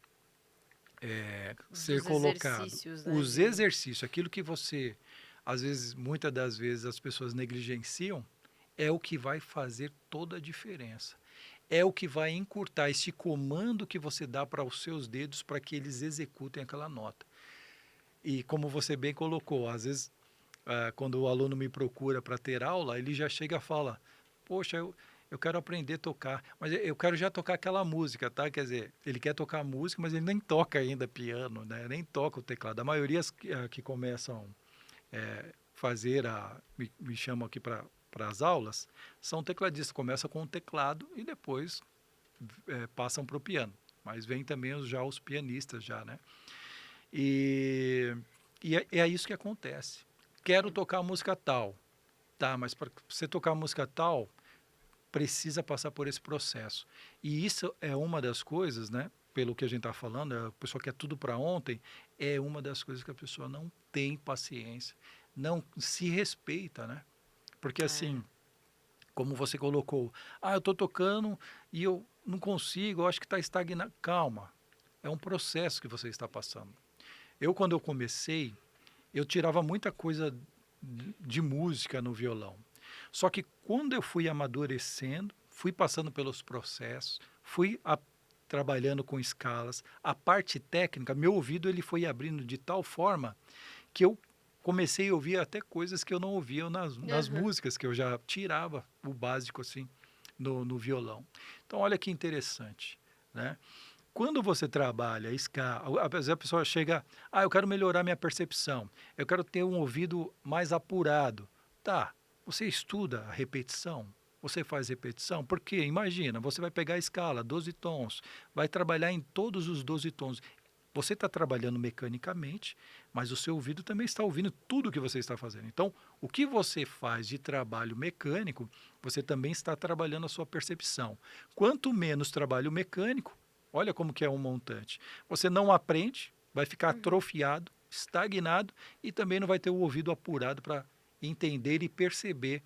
ser Dos colocado. exercícios, né? Os exercícios, aquilo que você, às vezes, muitas das vezes as pessoas negligenciam, é o que vai fazer toda a diferença. É o que vai encurtar esse comando que você dá para os seus dedos para que eles executem aquela nota. E como você bem colocou, às vezes, quando o aluno me procura para ter aula, ele já chega e fala: Poxa, eu quero aprender a tocar, mas eu quero já tocar aquela música, tá? Quer dizer, ele quer tocar música, mas ele nem toca ainda piano, né? Nem toca o teclado. A maioria que começam fazer me chamam aqui para as aulas são tecladistas. Começa com o teclado e depois passam para o piano. Mas vem também já os pianistas já, né? E, é isso que acontece. Quero tocar música tal. Tá, mas para você tocar música tal, precisa passar por esse processo. E isso é uma das coisas, né? Pelo que a gente está falando, a pessoa quer tudo para ontem, é uma das coisas que a pessoa não tem paciência, não se respeita, né? Porque É, assim, como você colocou, eu estou tocando e eu não consigo, eu acho que está estagnado. Calma, é um processo que você está passando. Quando eu comecei, eu tirava muita coisa de música no violão. Só que quando eu fui amadurecendo, fui passando pelos processos, trabalhando com escalas, a parte técnica, meu ouvido ele foi abrindo de tal forma que eu comecei a ouvir até coisas que eu não ouvia nas aham, músicas, que eu já tirava o básico assim no violão. Então, olha que interessante, né? Quando você trabalha escala, às vezes a pessoa chega, eu quero melhorar minha percepção, eu quero ter um ouvido mais apurado. Tá, você estuda a repetição, você faz repetição, porque imagina, você vai pegar a escala, 12 tons, vai trabalhar em todos os 12 tons. Você está trabalhando mecanicamente, mas o seu ouvido também está ouvindo tudo que você está fazendo. Então, o que você faz de trabalho mecânico, você também está trabalhando a sua percepção. Quanto menos trabalho mecânico, olha como que é um montante. Você não aprende, vai ficar uhum, atrofiado, estagnado e também não vai ter o ouvido apurado para entender e perceber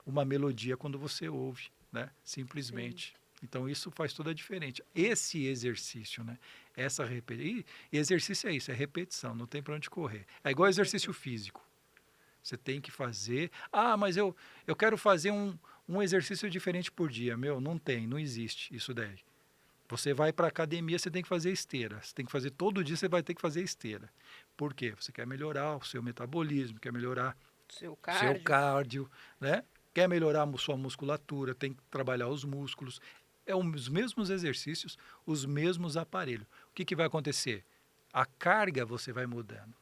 uma melodia quando você ouve, né? sim. Simplesmente. Então isso faz toda a diferença. Esse exercício, né? Essa repetição. E exercício é isso, é repetição, não tem para onde correr. É igual Com exercício certeza. físico. Você tem que fazer. Mas eu quero fazer um exercício diferente por dia. Meu, não tem, não existe isso daí. Você vai para a academia, você tem que fazer esteira. Você tem que fazer todo dia, você vai ter que fazer esteira. Por quê? Você quer melhorar o seu metabolismo, quer melhorar Seu o seu cardio. cardio, né? Quer melhorar a sua musculatura, tem que trabalhar os músculos. Os mesmos exercícios, os mesmos aparelhos. O que vai acontecer? A carga você vai mudando.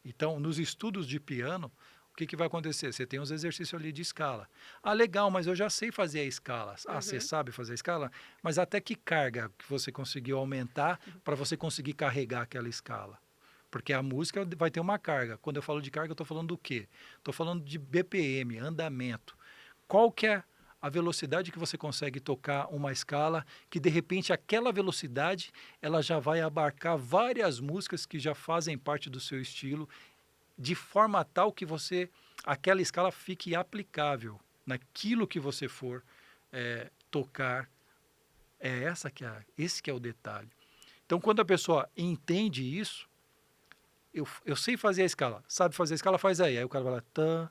Então, nos estudos de piano, o que vai acontecer? Você tem uns exercícios ali de escala. Legal, mas eu já sei fazer a escala. Você Uhum. sabe fazer a escala? Mas até que carga que você conseguiu aumentar para você conseguir carregar aquela escala? Porque a música vai ter uma carga. Quando eu falo de carga, eu estou falando do quê? Estou falando de BPM, andamento. Qual que é a velocidade que você consegue tocar uma escala que de repente aquela velocidade ela já vai abarcar várias músicas que já fazem parte do seu estilo de forma tal que aquela escala fique aplicável naquilo que você for tocar. Esse que é o detalhe. Então, quando a pessoa entende isso, eu sei fazer a escala. Sabe fazer a escala? Faz aí. Aí o cara vai lá, tan,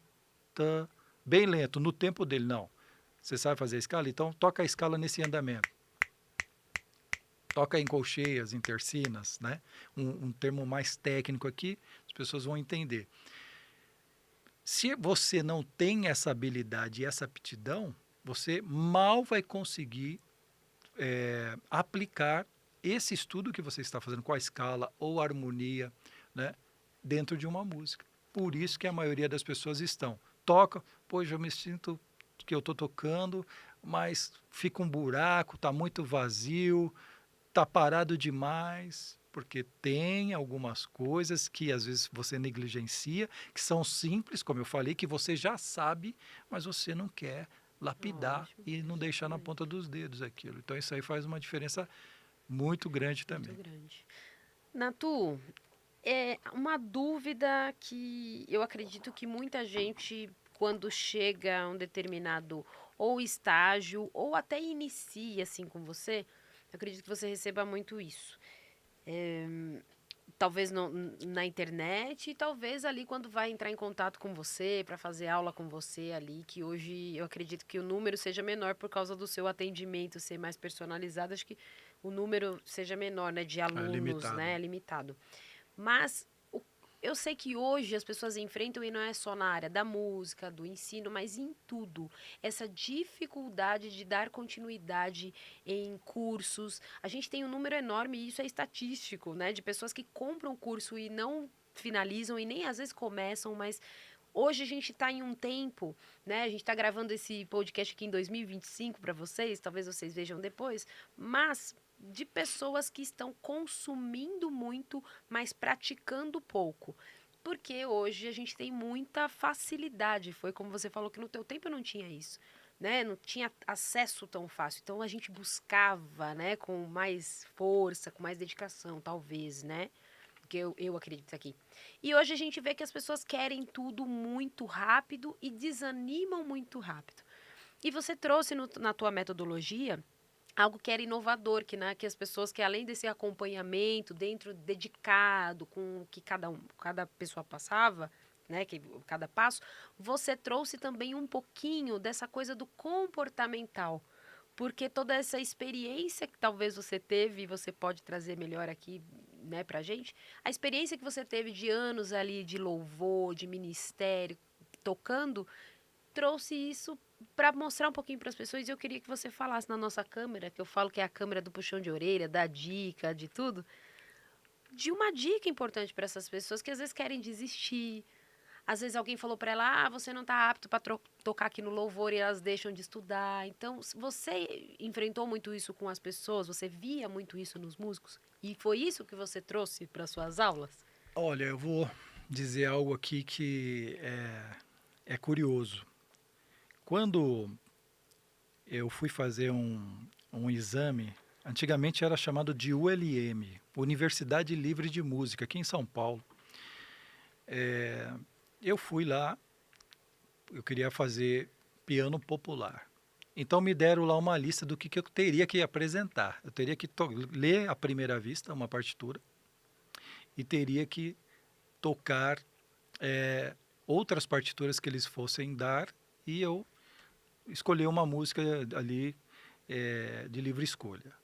tan, bem lento, no tempo dele. Não. Você sabe fazer a escala? Então, toca a escala nesse andamento. Toca em colcheias, em tercinas, né? Um termo mais técnico aqui, as pessoas vão entender. Se você não tem essa habilidade e essa aptidão, você mal vai conseguir aplicar esse estudo que você está fazendo com a escala ou a harmonia, né, dentro de uma música. Por isso que a maioria das pessoas toca, pois eu me sinto que eu estou tocando, mas fica um buraco, está muito vazio, está parado demais, porque tem algumas coisas que às vezes você negligencia, que são simples, como eu falei, que você já sabe, mas você não quer lapidar Lógico, e não deixar na ponta exatamente. dos dedos aquilo. Então isso aí faz uma diferença muito grande Muito também. grande. Natu, é uma dúvida que eu acredito que muita gente, quando chega a um determinado ou estágio, ou até inicia assim com você, eu acredito que você receba muito isso. Talvez na internet e talvez ali quando vai entrar em contato com você, para fazer aula com você ali, que hoje eu acredito que o número seja menor por causa do seu atendimento ser mais personalizado, acho que o número seja menor, né, de É alunos, limitado. né, limitado. Mas eu sei que hoje as pessoas enfrentam, e não é só na área da música, do ensino, mas em tudo, essa dificuldade de dar continuidade em cursos. A gente tem um número enorme, e isso é estatístico, né, de pessoas que compram curso e não finalizam e nem às vezes começam, mas hoje a gente está em um tempo, né? A gente está gravando esse podcast aqui em 2025 para vocês, talvez vocês vejam depois, mas de pessoas que estão consumindo muito, mas praticando pouco. Porque hoje a gente tem muita facilidade. Foi como você falou que no teu tempo não tinha isso, né? Não tinha acesso tão fácil. Então a gente buscava, né, com mais força, com mais dedicação, talvez, né? Que eu acredito aqui. E hoje a gente vê que as pessoas querem tudo muito rápido e desanimam muito rápido. E você trouxe na tua metodologia algo que era inovador, que, né, que as pessoas que além desse acompanhamento dentro dedicado com o que cada pessoa passava, né, que cada passo, você trouxe também um pouquinho dessa coisa do comportamental. Porque toda essa experiência que talvez você teve, e você pode trazer melhor aqui, né, pra gente, a experiência que você teve de anos ali de louvor, de ministério, tocando, trouxe isso para mostrar um pouquinho para as pessoas. E eu queria que você falasse na nossa câmera, que eu falo que é a câmera do puxão de orelha, da dica, de tudo, de uma dica importante para essas pessoas que às vezes querem desistir. Às vezes alguém falou para ela, você não está apto para tocar aqui no louvor e elas deixam de estudar. Então, você enfrentou muito isso com as pessoas, você via muito isso nos músicos? E foi isso que você trouxe para suas aulas? Olha, eu vou dizer algo aqui que é curioso. Quando eu fui fazer um exame, antigamente era chamado de ULM, Universidade Livre de Música, aqui em São Paulo. Eu fui lá, eu queria fazer piano popular. Então me deram lá uma lista do que eu teria que apresentar. Eu teria que ler à primeira vista uma partitura e teria que tocar outras partituras que eles fossem dar e eu escolher uma música ali de livre escolha.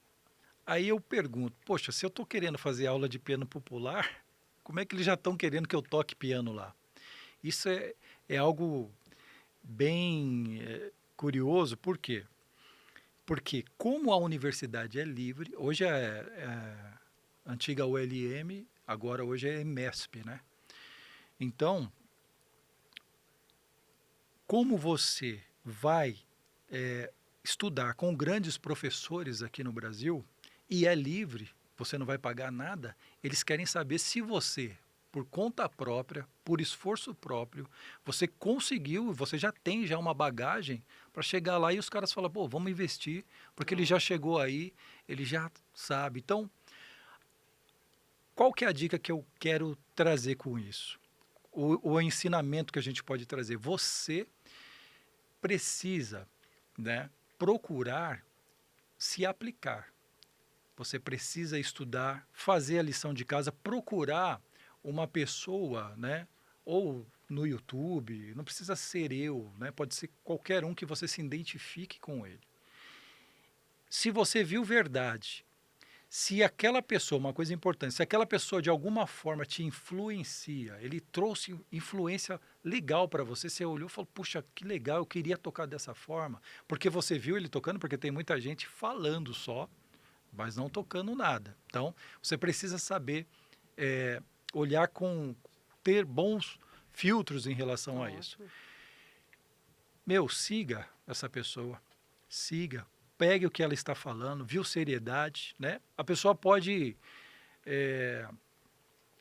Aí eu pergunto, poxa, se eu estou querendo fazer aula de piano popular, como é que eles já estão querendo que eu toque piano lá? Isso é algo bem curioso, por quê? Porque como a universidade é livre, hoje é a antiga ULM, agora hoje é MESP, né? Então, como você vai estudar com grandes professores aqui no Brasil e é livre, você não vai pagar nada, eles querem saber se você, por conta própria, por esforço próprio, você conseguiu, você já tem já uma bagagem para chegar lá e os caras falam, pô, vamos investir, porque ele já chegou aí, ele já sabe. Então, qual que é a dica que eu quero trazer com isso? O ensinamento que a gente pode trazer? Você precisa, né, procurar se aplicar. Você precisa estudar, fazer a lição de casa, procurar uma pessoa, né, ou no YouTube, não precisa ser eu, né, pode ser qualquer um que você se identifique com ele. Se você viu verdade, se aquela pessoa, uma coisa importante, se aquela pessoa de alguma forma te influencia, ele trouxe influência legal para você, você olhou e falou, puxa, que legal, eu queria tocar dessa forma, porque você viu ele tocando, porque tem muita gente falando só, mas não tocando nada. Então, você precisa saber olhar ter bons filtros em relação a isso. Ótimo. Meu, siga essa pessoa, siga, pegue o que ela está falando, viu seriedade, né? A pessoa pode,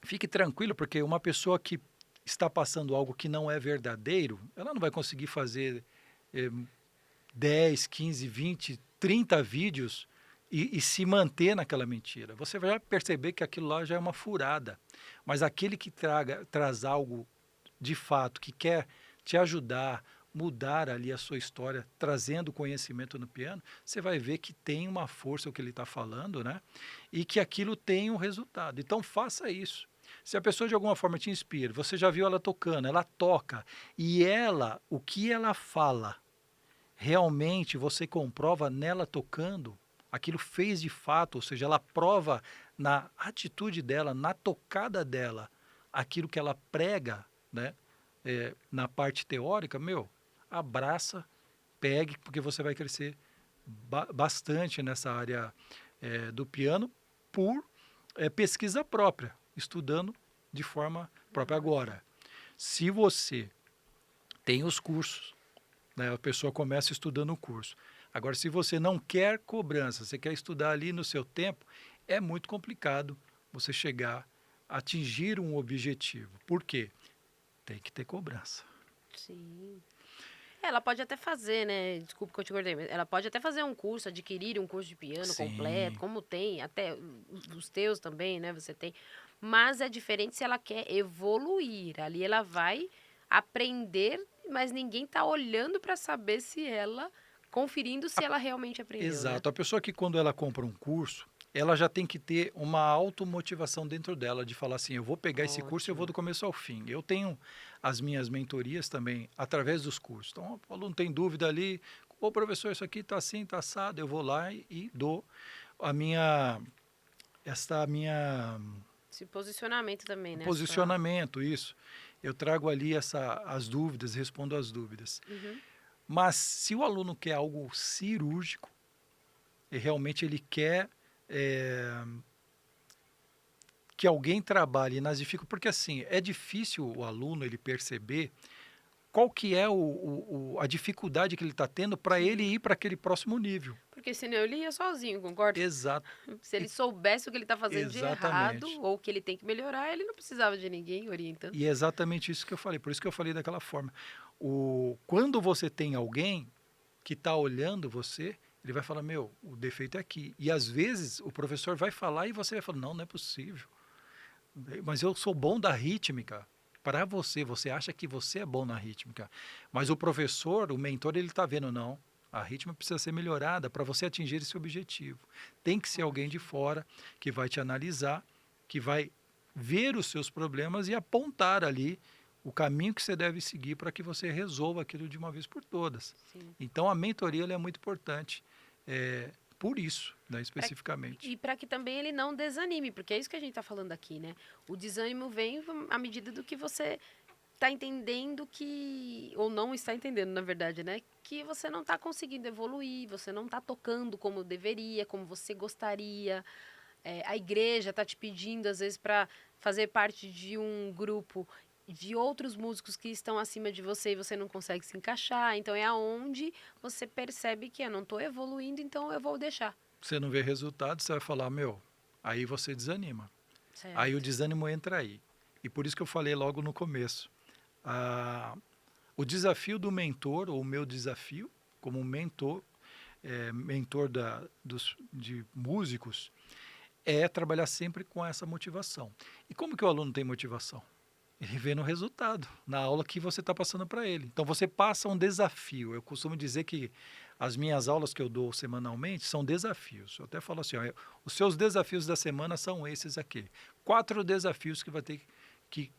fique tranquilo, porque uma pessoa que está passando algo que não é verdadeiro, ela não vai conseguir fazer 10, 15, 20, 30 vídeos e se manter naquela mentira. Você vai perceber que aquilo lá já é uma furada. Mas aquele que traz algo de fato, que quer te ajudar, mudar ali a sua história, trazendo conhecimento no piano, você vai ver que tem uma força o que ele está falando, né? E que aquilo tem um resultado. Então faça isso. Se a pessoa de alguma forma te inspira, você já viu ela tocando, ela toca, e ela, o que ela fala, realmente você comprova nela tocando, aquilo fez de fato, ou seja, ela prova na atitude dela, na tocada dela, aquilo que ela prega, né, na parte teórica, abraça, pegue, porque você vai crescer bastante nessa área do piano por pesquisa própria, estudando de forma própria. Agora, se você tem os cursos, né, a pessoa começa estudando o curso. Agora, se você não quer cobrança, você quer estudar ali no seu tempo, é muito complicado você chegar a atingir um objetivo. Por quê? Tem que ter cobrança. Sim. Ela pode até fazer, né? Desculpa que eu te cortei, mas ela pode até fazer um curso, adquirir um curso de piano completo, Sim, como tem, até os teus também, né? Você tem. Mas é diferente se ela quer evoluir. Ali ela vai aprender, mas ninguém tá olhando para saber se ela, conferindo se ela realmente aprendeu, né? exato. A pessoa que quando ela compra um curso, ela já tem que ter uma automotivação dentro dela de falar assim, eu vou pegar esse curso e eu vou Ótimo. do começo ao fim. Eu tenho as minhas mentorias também através dos cursos. Então, o aluno tem dúvida ali, ô professor, isso aqui está assim, está assado, eu vou lá e dou a minha, esta minha Esse posicionamento também, né? Essa... posicionamento, isso. Eu trago ali as dúvidas, respondo as dúvidas. Uhum. Mas se o aluno quer algo cirúrgico, e realmente ele quer é, que alguém trabalhe nas dificuldades, porque assim, é difícil o aluno ele perceber qual que é a dificuldade que ele está tendo para ele Sim. ir para aquele próximo nível. Porque senão ele ia sozinho, concorda? Exato, Se ele soubesse o que ele está fazendo de errado exatamente. ou o que ele tem que melhorar, ele não precisava de ninguém orientando. E é exatamente isso que eu falei, por isso que eu falei daquela forma. Quando você tem alguém que está olhando você, ele vai falar, o defeito é aqui. E às vezes o professor vai falar e você vai falar, não, não é possível. Mas eu sou bom da rítmica. Para você, você acha que você é bom na rítmica. Mas o professor, o mentor, ele está vendo, não. A rítmica precisa ser melhorada para você atingir esse objetivo. Tem que ser alguém de fora que vai te analisar, que vai ver os seus problemas e apontar ali o caminho que você deve seguir para que você resolva aquilo de uma vez por todas. Sim. Então, a mentoria ela é muito importante por isso, né, especificamente. E para que também ele não desanime, porque é isso que a gente está falando aqui, né? O desânimo vem à medida do que você está entendendo que, ou não está entendendo, na verdade, né? Que você não está conseguindo evoluir, você não está tocando como deveria, como você gostaria. A igreja está te pedindo, às vezes, para fazer parte de um grupo de outros músicos que estão acima de você e você não consegue se encaixar. Então, é aonde você percebe que eu não estou evoluindo, então eu vou deixar. Você não vê resultado, você vai falar, aí você desanima. Aí o Certo. desânimo entra aí. E por isso que eu falei logo no começo. O desafio do mentor, ou o meu desafio, como mentor, mentor de músicos, é trabalhar sempre com essa motivação. E como que o aluno tem motivação? Ele vê no resultado, na aula que você está passando para ele. Então você passa um desafio. Eu costumo dizer que as minhas aulas que eu dou semanalmente são desafios. Eu até falo assim, ó, os seus desafios da semana são esses aqui. 4 desafios que vai ter que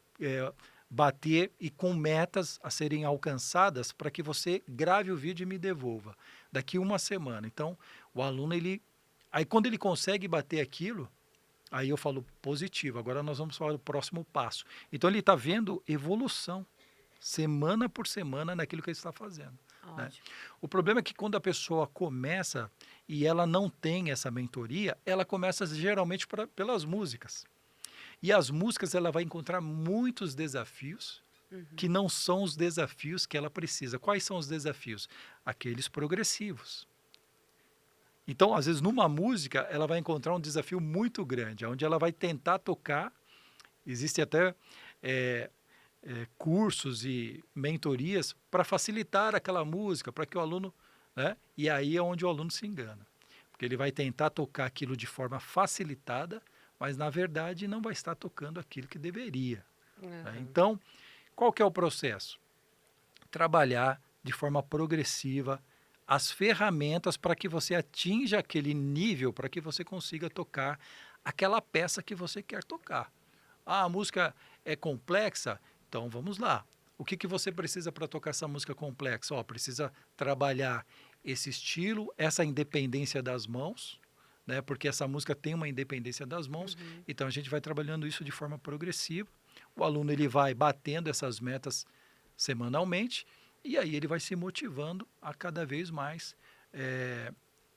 bater e com metas a serem alcançadas para que você grave o vídeo e me devolva daqui uma semana. Então, o aluno, aí quando ele consegue bater aquilo, aí eu falo positivo, agora nós vamos falar do próximo passo. Então ele está vendo evolução, semana por semana, naquilo que ele está fazendo. Né? Ótimo. O problema é que quando a pessoa começa e ela não tem essa mentoria, ela começa geralmente pelas músicas. E as músicas ela vai encontrar muitos desafios que não são os desafios que ela precisa. Quais são os desafios? Aqueles progressivos. Então, às vezes, numa música, ela vai encontrar um desafio muito grande, onde ela vai tentar tocar. Existem até cursos e mentorias para facilitar aquela música, para que o aluno... Né? E aí é onde o aluno se engana. Porque ele vai tentar tocar aquilo de forma facilitada, mas, na verdade, não vai estar tocando aquilo que deveria. Né? Então, qual que é o processo? Trabalhar de forma progressiva, as ferramentas para que você atinja aquele nível, para que você consiga tocar aquela peça que você quer tocar. A música é complexa? Então vamos lá. O que você precisa para tocar essa música complexa? Precisa trabalhar esse estilo, essa independência das mãos, né? Porque essa música tem uma independência das mãos. Então a gente vai trabalhando isso de forma progressiva. o aluno ele vai batendo essas metas semanalmente e aí ele vai se motivando a cada vez mais eh,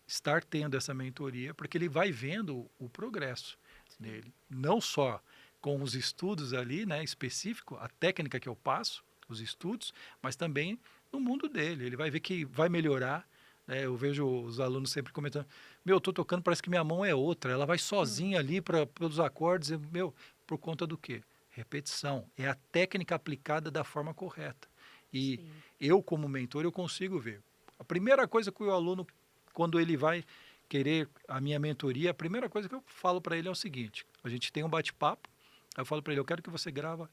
estar tendo essa mentoria, porque ele vai vendo o progresso Sim. dele, não só com os estudos ali, né, específico, a técnica que eu passo, os estudos, mas também no mundo dele. Ele vai ver que vai melhorar. Eu vejo os alunos sempre comentando: meu, eu tô tocando, parece que minha mão é outra, ela vai Uhum. sozinha ali pelos acordes. Meu, por conta do quê? Repetição. É a técnica aplicada da forma correta. E Sim. eu, como mentor, eu consigo ver. A primeira coisa que o aluno, quando ele vai querer a minha mentoria, a primeira coisa que eu falo para ele é o seguinte: a gente tem um bate-papo, aí eu falo para ele, eu quero que você grava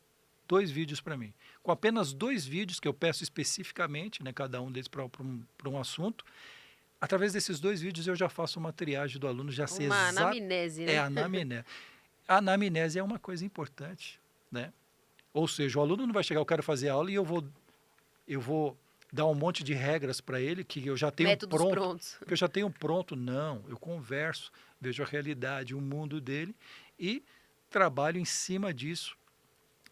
2 vídeos para mim. Com apenas 2 vídeos que eu peço especificamente, né, cada um deles para um assunto, através desses 2 vídeos eu já faço uma triagem do aluno, já sei Uma exato. anamnese, É né? a anamnese. A anamnese é uma coisa importante, né? Ou seja, o aluno não vai chegar, eu quero fazer aula e eu vou dar um monte de regras para ele que eu já tenho Métodos pronto, prontos. que eu já tenho pronto. Não, eu converso, vejo a realidade, o mundo dele e trabalho em cima disso,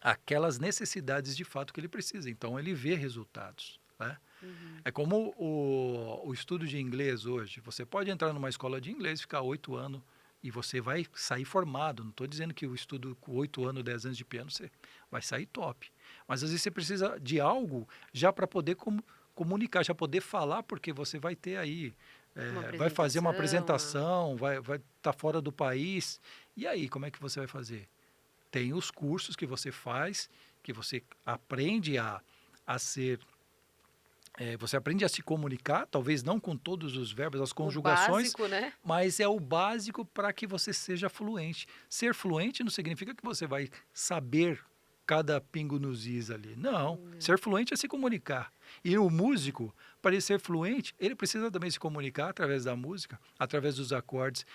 aquelas necessidades de fato que ele precisa. Então ele vê resultados, né? Uhum. É como o estudo de inglês hoje. Você pode entrar numa escola de inglês, ficar 8 anos e você vai sair formado. Não estou dizendo que o estudo com 8 anos, 10 anos de piano, você vai sair top. Mas às vezes você precisa de algo já para poder comunicar, já poder falar, porque você vai ter aí, Uma vai fazer uma apresentação. apresentação, vai estar fora do país. E aí, como é que você vai fazer? Tem os cursos que você faz, que você aprende a ser você aprende a se comunicar, talvez não com todos os verbos, as O conjugações, básico, né? mas é o básico para que você seja fluente. Ser fluente não significa que você vai saber cada pingo nos is ali. Não. Não. Ser fluente é se comunicar. E o músico, para ele ser fluente, ele precisa também se comunicar através da música, através dos acordes.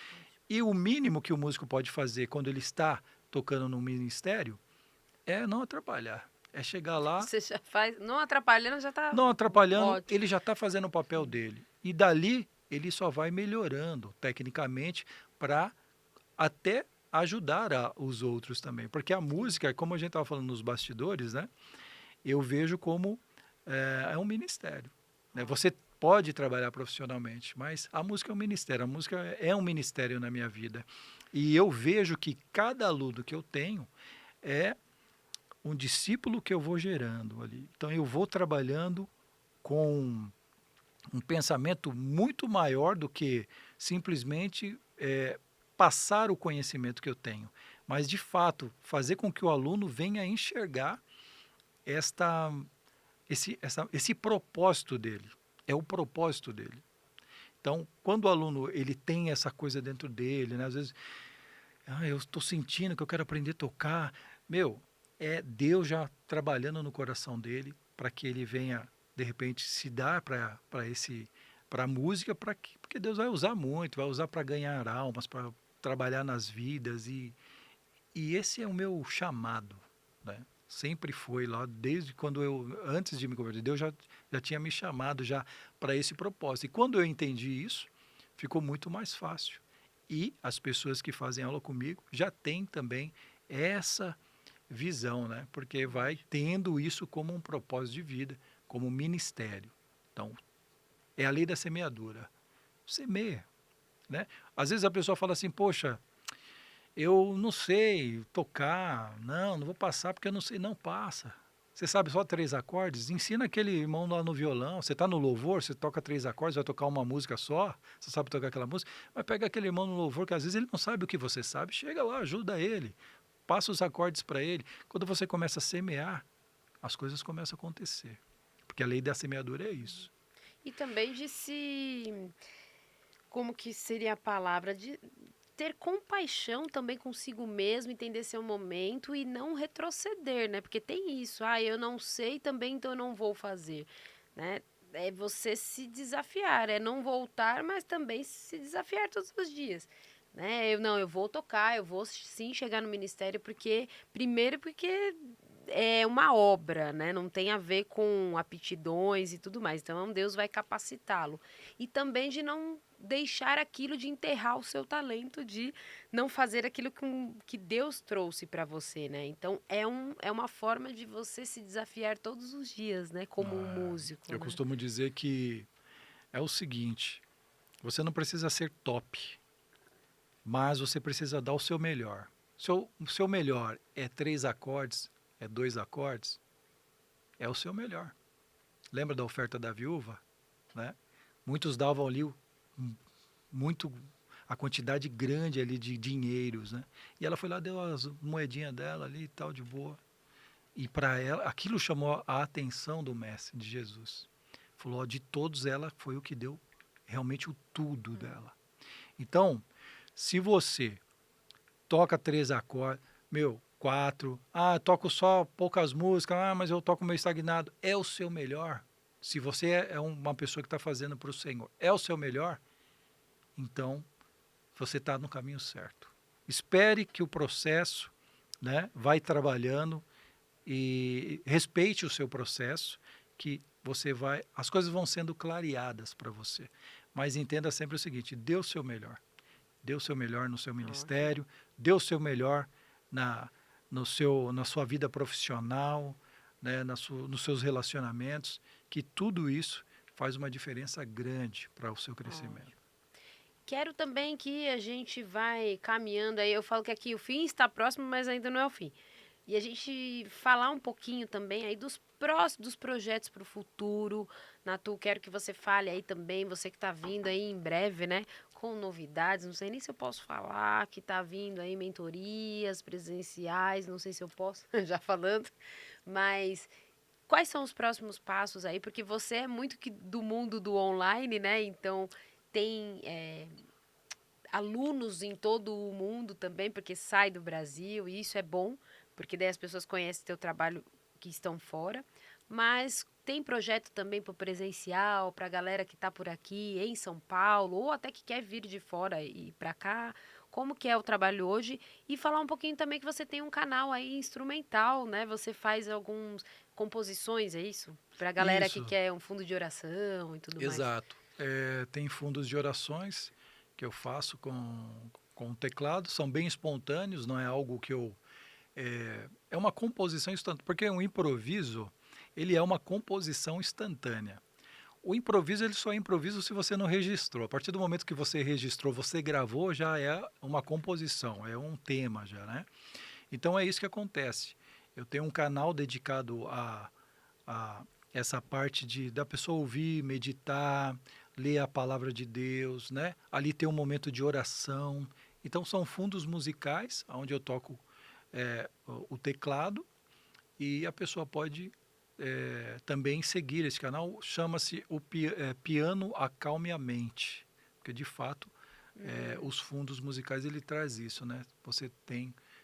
E o mínimo que o músico pode fazer quando ele está tocando no ministério é não atrapalhar. É chegar lá, Você já faz, não atrapalhando, já tá não atrapalhando, ótimo. ele já está fazendo o papel Sim. dele. E dali ele só vai melhorando tecnicamente para até ajudar os outros também. Porque a Sim. música, como a gente estava falando nos bastidores, né? Eu vejo como é um ministério. Né? Você pode trabalhar profissionalmente, mas a música é um ministério. A música é um ministério na minha vida. E eu vejo que cada aluno que eu tenho é um discípulo que eu vou gerando ali. Então eu vou trabalhando com um pensamento muito maior do que simplesmente passar o conhecimento que eu tenho, mas de fato fazer com que o aluno venha enxergar esta, esse propósito dele. É o propósito dele. Então, quando o aluno ele tem essa coisa dentro dele, né, às vezes, eu estou sentindo que eu quero aprender a tocar, meu, é Deus já trabalhando no coração dele para que ele venha de repente se dar para a música, porque Deus vai usar muito, vai usar para ganhar almas, para trabalhar nas vidas e esse é o meu chamado, né? Sempre foi lá desde quando antes de me converter, Deus já tinha me chamado já para esse propósito. E quando eu entendi isso, ficou muito mais fácil. E as pessoas que fazem aula comigo já têm também essa visão, né? Porque vai tendo isso como um propósito de vida, como um ministério. Então, é a lei da semeadura. Semeia, né? Às vezes a pessoa fala assim, poxa, eu não sei tocar, não vou passar porque eu não sei, não passa. Você sabe só 3 acordes? Ensina aquele irmão lá no violão. Você está no louvor, você toca 3 acordes, vai tocar uma música só, você sabe tocar aquela música, mas pega aquele irmão no louvor que às vezes ele não sabe o que você sabe, chega lá, ajuda ele, passa os acordes para ele. Quando você começa a semear, as coisas começam a acontecer. Porque a lei da semeadura é isso. E também de se, como que seria a palavra? De ter compaixão também consigo mesmo, entender seu momento e não retroceder, né? Porque tem isso, eu não sei também, então eu não vou fazer, né? É você se desafiar, é não voltar, mas também se desafiar todos os dias, né? Eu não, eu vou tocar, eu vou sim chegar no ministério, porque primeiro porque é uma obra, né? Não tem a ver com aptidões e tudo mais. Então, Deus vai capacitá-lo. E também de não deixar aquilo de enterrar o seu talento, de não fazer aquilo que Deus trouxe para você, né? Então, é uma forma de você se desafiar todos os dias, né? Como um músico, Eu né? costumo dizer que é o seguinte, você não precisa ser top, mas você precisa dar o seu melhor. O seu melhor é 3 acordes, é 2 acordes, é o seu melhor. Lembra da oferta da viúva? Né? Muitos davam ali muito a quantidade grande ali de dinheiros, né? E ela foi lá, deu as moedinhas dela ali e tal, de boa. E para ela, aquilo chamou a atenção do mestre, de Jesus. Falou, ó, de todos ela foi o que deu realmente o tudo dela. Então, se você toca 3 acordes, meu, 4, toco só poucas músicas, mas eu toco meio estagnado, é o seu melhor. Se você é uma pessoa que está fazendo para o Senhor, é o seu melhor, então você está no caminho certo. Espere que o processo, né, vai trabalhando e respeite o seu processo, que as coisas vão sendo clareadas para você. Mas entenda sempre o seguinte, dê o seu melhor. Dê o seu melhor no seu ministério, dê o seu melhor na sua vida profissional, né, nos seus relacionamentos, que tudo isso faz uma diferença grande para o seu crescimento. Quero também que a gente vai caminhando aí. Eu falo que aqui o fim está próximo, mas ainda não é o fim. E a gente falar um pouquinho também aí dos projetos para o futuro. Natu, quero que você fale aí também, você que está vindo aí em breve, né? Com novidades. Não sei nem se eu posso falar que está vindo aí mentorias presenciais. Não sei se eu posso, já falando. Mas quais são os próximos passos aí? Porque você é muito que do mundo do online, né? Então tem alunos em todo o mundo também, porque sai do Brasil, e isso é bom, porque daí as pessoas conhecem teu trabalho que estão fora. Mas tem projeto também para o presencial, para a galera que está por aqui em São Paulo, ou até que quer vir de fora e ir para cá. Como que é o trabalho hoje? E falar um pouquinho também que você tem um canal aí instrumental, né? Você faz algumas composições, é isso? Para a galera que Isso, quer um fundo de oração e tudo mais. exato. Tem fundos de orações que eu faço com o teclado, são bem espontâneos, não é algo que eu... É uma composição instantânea, porque um improviso, ele é uma composição instantânea. O improviso, ele só é improviso se você não registrou. A partir do momento que você registrou, você gravou, já é uma composição, é um tema já, né? Então é isso que acontece. Eu tenho um canal dedicado a essa parte da pessoa ouvir, meditar, ler a palavra de Deus, né? Ali tem um momento de oração. Então são fundos musicais, onde eu toco o teclado, e a pessoa pode também seguir esse canal. Chama-se Piano Acalme a Mente, porque de fato os fundos musicais ele traz isso, né? Você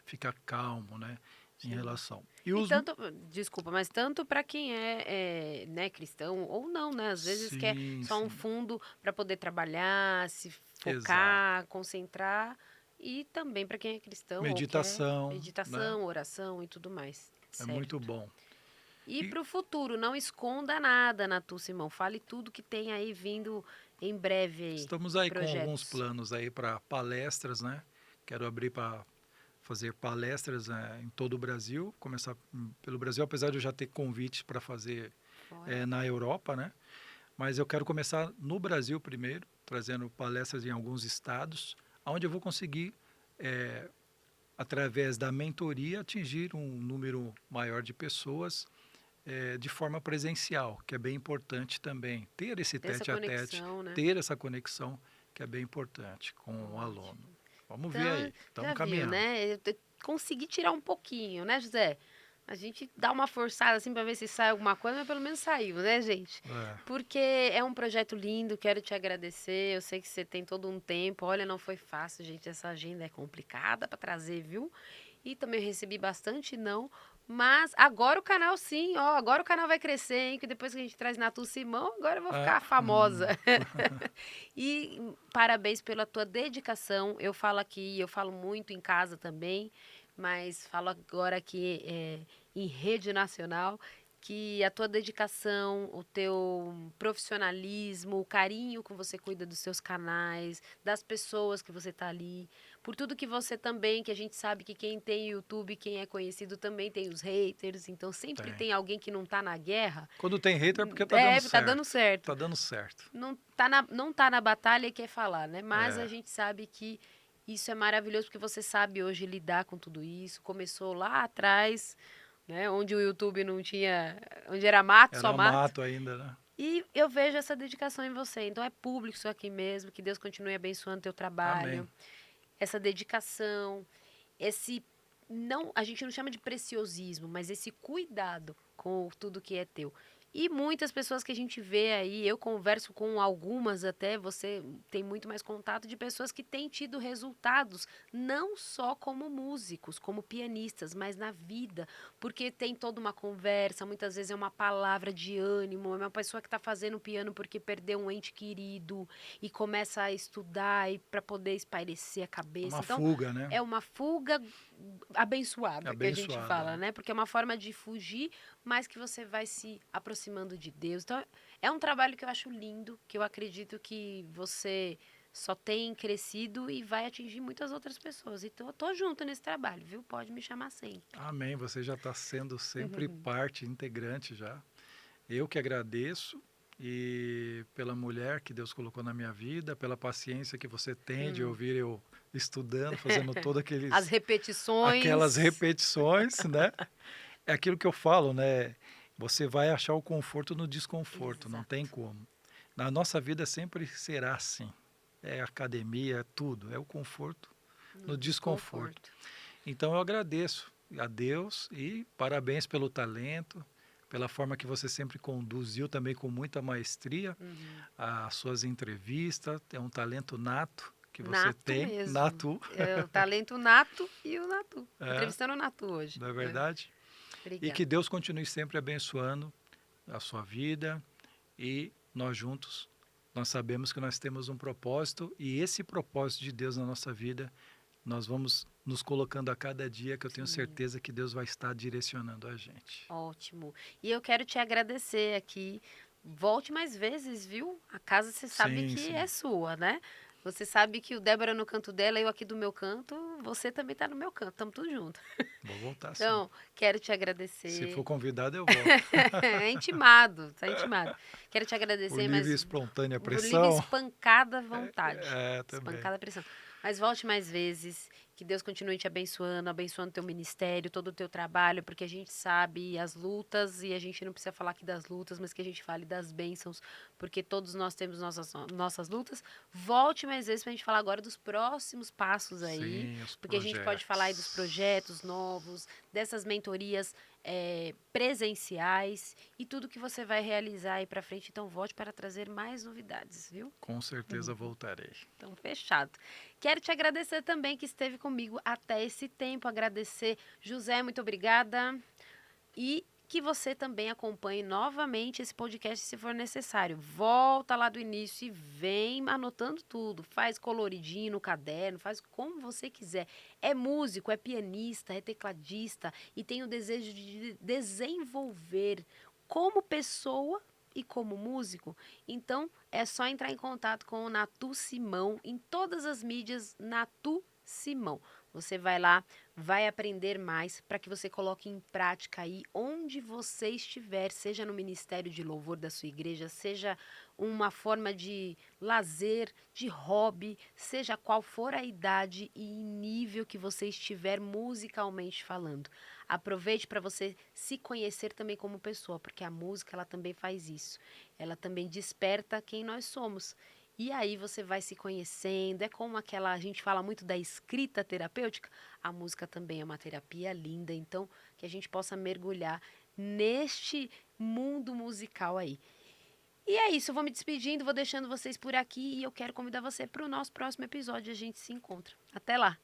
fica calmo, né? Em Sim. relação. E tanto, desculpa, mas tanto para quem né, cristão ou não, né? Às vezes quer Sim, só um sim. fundo para poder trabalhar, se Exato. focar, concentrar. E também para quem é cristão ou quer Meditação, né? meditação, oração e tudo mais. É muito Certo. bom. E E para o futuro, não esconda nada, Natu Simão. Fale tudo que tem aí vindo em breve aí, estamos de aí com alguns projetos. planos aí para palestras, né? Quero abrir para fazer palestras em todo o Brasil, começar pelo Brasil, apesar de eu já ter convites para fazer Fora. na Europa, né? Mas eu quero começar no Brasil primeiro, trazendo palestras em alguns estados, onde eu vou conseguir, através da mentoria, atingir um número maior de pessoas de forma presencial, que é bem importante também. Ter esse Ter essa tete a tete, conexão, né? ter essa conexão, que é bem importante com o aluno. Ótimo. Vamos ver Então, aí, estamos já viu, caminhando. né? Consegui tirar um pouquinho, né, José? A gente dá uma forçada assim para ver se sai alguma coisa, mas pelo menos saiu, né, gente? É, Porque é um projeto lindo, quero te agradecer. Eu sei que você tem todo um tempo. Olha, não foi fácil, gente. Essa agenda é complicada para trazer, viu? E também recebi bastante não. Mas agora o canal sim, ó. Agora o canal vai crescer, hein? Que depois que a gente traz Natu Simão, agora eu vou ah, ficar famosa. E parabéns pela tua dedicação. Eu falo aqui, eu falo muito em casa também, mas falo agora aqui em rede nacional, que a tua dedicação, o teu profissionalismo, o carinho que você cuida dos seus canais, das pessoas que você tá ali, por tudo que você também, que a gente sabe que quem tem YouTube, quem é conhecido também tem os haters, então sempre Tem. tem alguém que não tá na guerra, Quando tem hater é porque tá dando é, tá dando certo. certo. Tá dando certo. Não tá na batalha e quer falar, né? Mas a É, gente sabe que isso é maravilhoso porque você sabe hoje lidar com tudo isso. Começou lá atrás, né? Onde o YouTube não tinha. Onde era mato, só era mato. mato ainda, né? E eu vejo essa dedicação em você. Então é público isso aqui mesmo. Que Deus continue abençoando teu Amém. trabalho. Essa dedicação, esse. Não, a gente não chama de preciosismo, mas esse cuidado com tudo que é teu. E muitas pessoas que a gente vê aí, eu converso com algumas até, você tem muito mais contato de pessoas que têm tido resultados, não só como músicos, como pianistas, mas na vida, porque tem toda uma conversa, muitas vezes é uma palavra de ânimo, é uma pessoa que está fazendo piano porque perdeu um ente querido e começa a estudar e para poder espairecer a cabeça. Uma Então, fuga, né? é uma fuga abençoada que a gente Abençoada, fala, né? né? Porque é uma forma de fugir, mas que você vai se aproximando de Deus. Então, é um trabalho que eu acho lindo, que eu acredito que você só tem crescido e vai atingir muitas outras pessoas. Então, eu tô junto nesse trabalho, viu? Pode me chamar sempre. Amém. Você já está sendo sempre parte integrante já. Eu que agradeço e pela mulher que Deus colocou na minha vida, pela paciência que você tem de ouvir eu estudando, fazendo todas As aquelas repetições. repetições, né? É aquilo que eu falo, né? Você vai achar o conforto no desconforto, não tem Exato. como. Na nossa vida sempre será assim. É academia, é tudo, é o conforto No no desconforto. desconforto. Então eu agradeço a Deus e parabéns pelo talento, pela forma que você sempre conduziu também com muita maestria as suas entrevistas. É um talento nato que você Nato tem, mesmo. nato, É o talento nato e o Natu. é, Entrevistando o Natu hoje. não é É. verdade? E Obrigada. que Deus continue sempre abençoando a sua vida e nós juntos, nós sabemos que nós temos um propósito e esse propósito de Deus na nossa vida, nós vamos nos colocando a cada dia que eu tenho Sim. certeza que Deus vai estar direcionando a gente. Ótimo. E eu quero te agradecer aqui. Volte mais vezes, viu? A casa você sabe Sim, que é sim. sua, né? Você sabe que o Débora no canto dela, eu aqui do meu canto, você também tá no meu canto, estamos tudo junto. Vou voltar sim. Então, quero te Se for agradecer. convidado, eu volto. É intimado, tá intimado. Quero te Por agradecer, livre e mas espontânea por livre pressão. espancada vontade. Também. Espancada pressão. Mas volte mais vezes. Que Deus continue te abençoando, abençoando teu ministério, todo o teu trabalho, porque a gente sabe as lutas, e a gente não precisa falar aqui das lutas, mas que a gente fale das bênçãos, porque todos nós temos nossas lutas. Volte mais vezes pra gente falar agora dos próximos passos aí, Sim, os porque a gente pode falar aí dos projetos. projetos novos, dessas mentorias presenciais e tudo que você vai realizar aí pra frente. Então, volte para trazer mais novidades, viu? Com certeza voltarei. Então, fechado. Quero te agradecer também que esteve comigo até esse tempo. Agradecer, José, muito obrigada. E que você também acompanhe novamente esse podcast se for necessário. Volta lá do início e vem anotando tudo. Faz coloridinho no caderno, faz como você quiser. É músico, é pianista, é tecladista e tem o desejo de desenvolver como pessoa e como músico. Então, é só entrar em contato com o Natu Simão em todas as mídias Natu Simão. Você vai lá, vai aprender mais para que você coloque em prática aí onde você estiver, seja no ministério de louvor da sua igreja, seja uma forma de lazer, de hobby, seja qual for a idade e nível que você estiver musicalmente falando. Aproveite para você se conhecer também como pessoa, porque a música ela também faz isso. Ela também desperta quem nós somos. E aí você vai se conhecendo, é como aquela, a gente fala muito da escrita terapêutica, a música também é uma terapia linda, então que a gente possa mergulhar neste mundo musical aí. E é isso, eu vou me despedindo, vou deixando vocês por aqui e eu quero convidar você para o nosso próximo episódio, a gente se encontra. Até lá!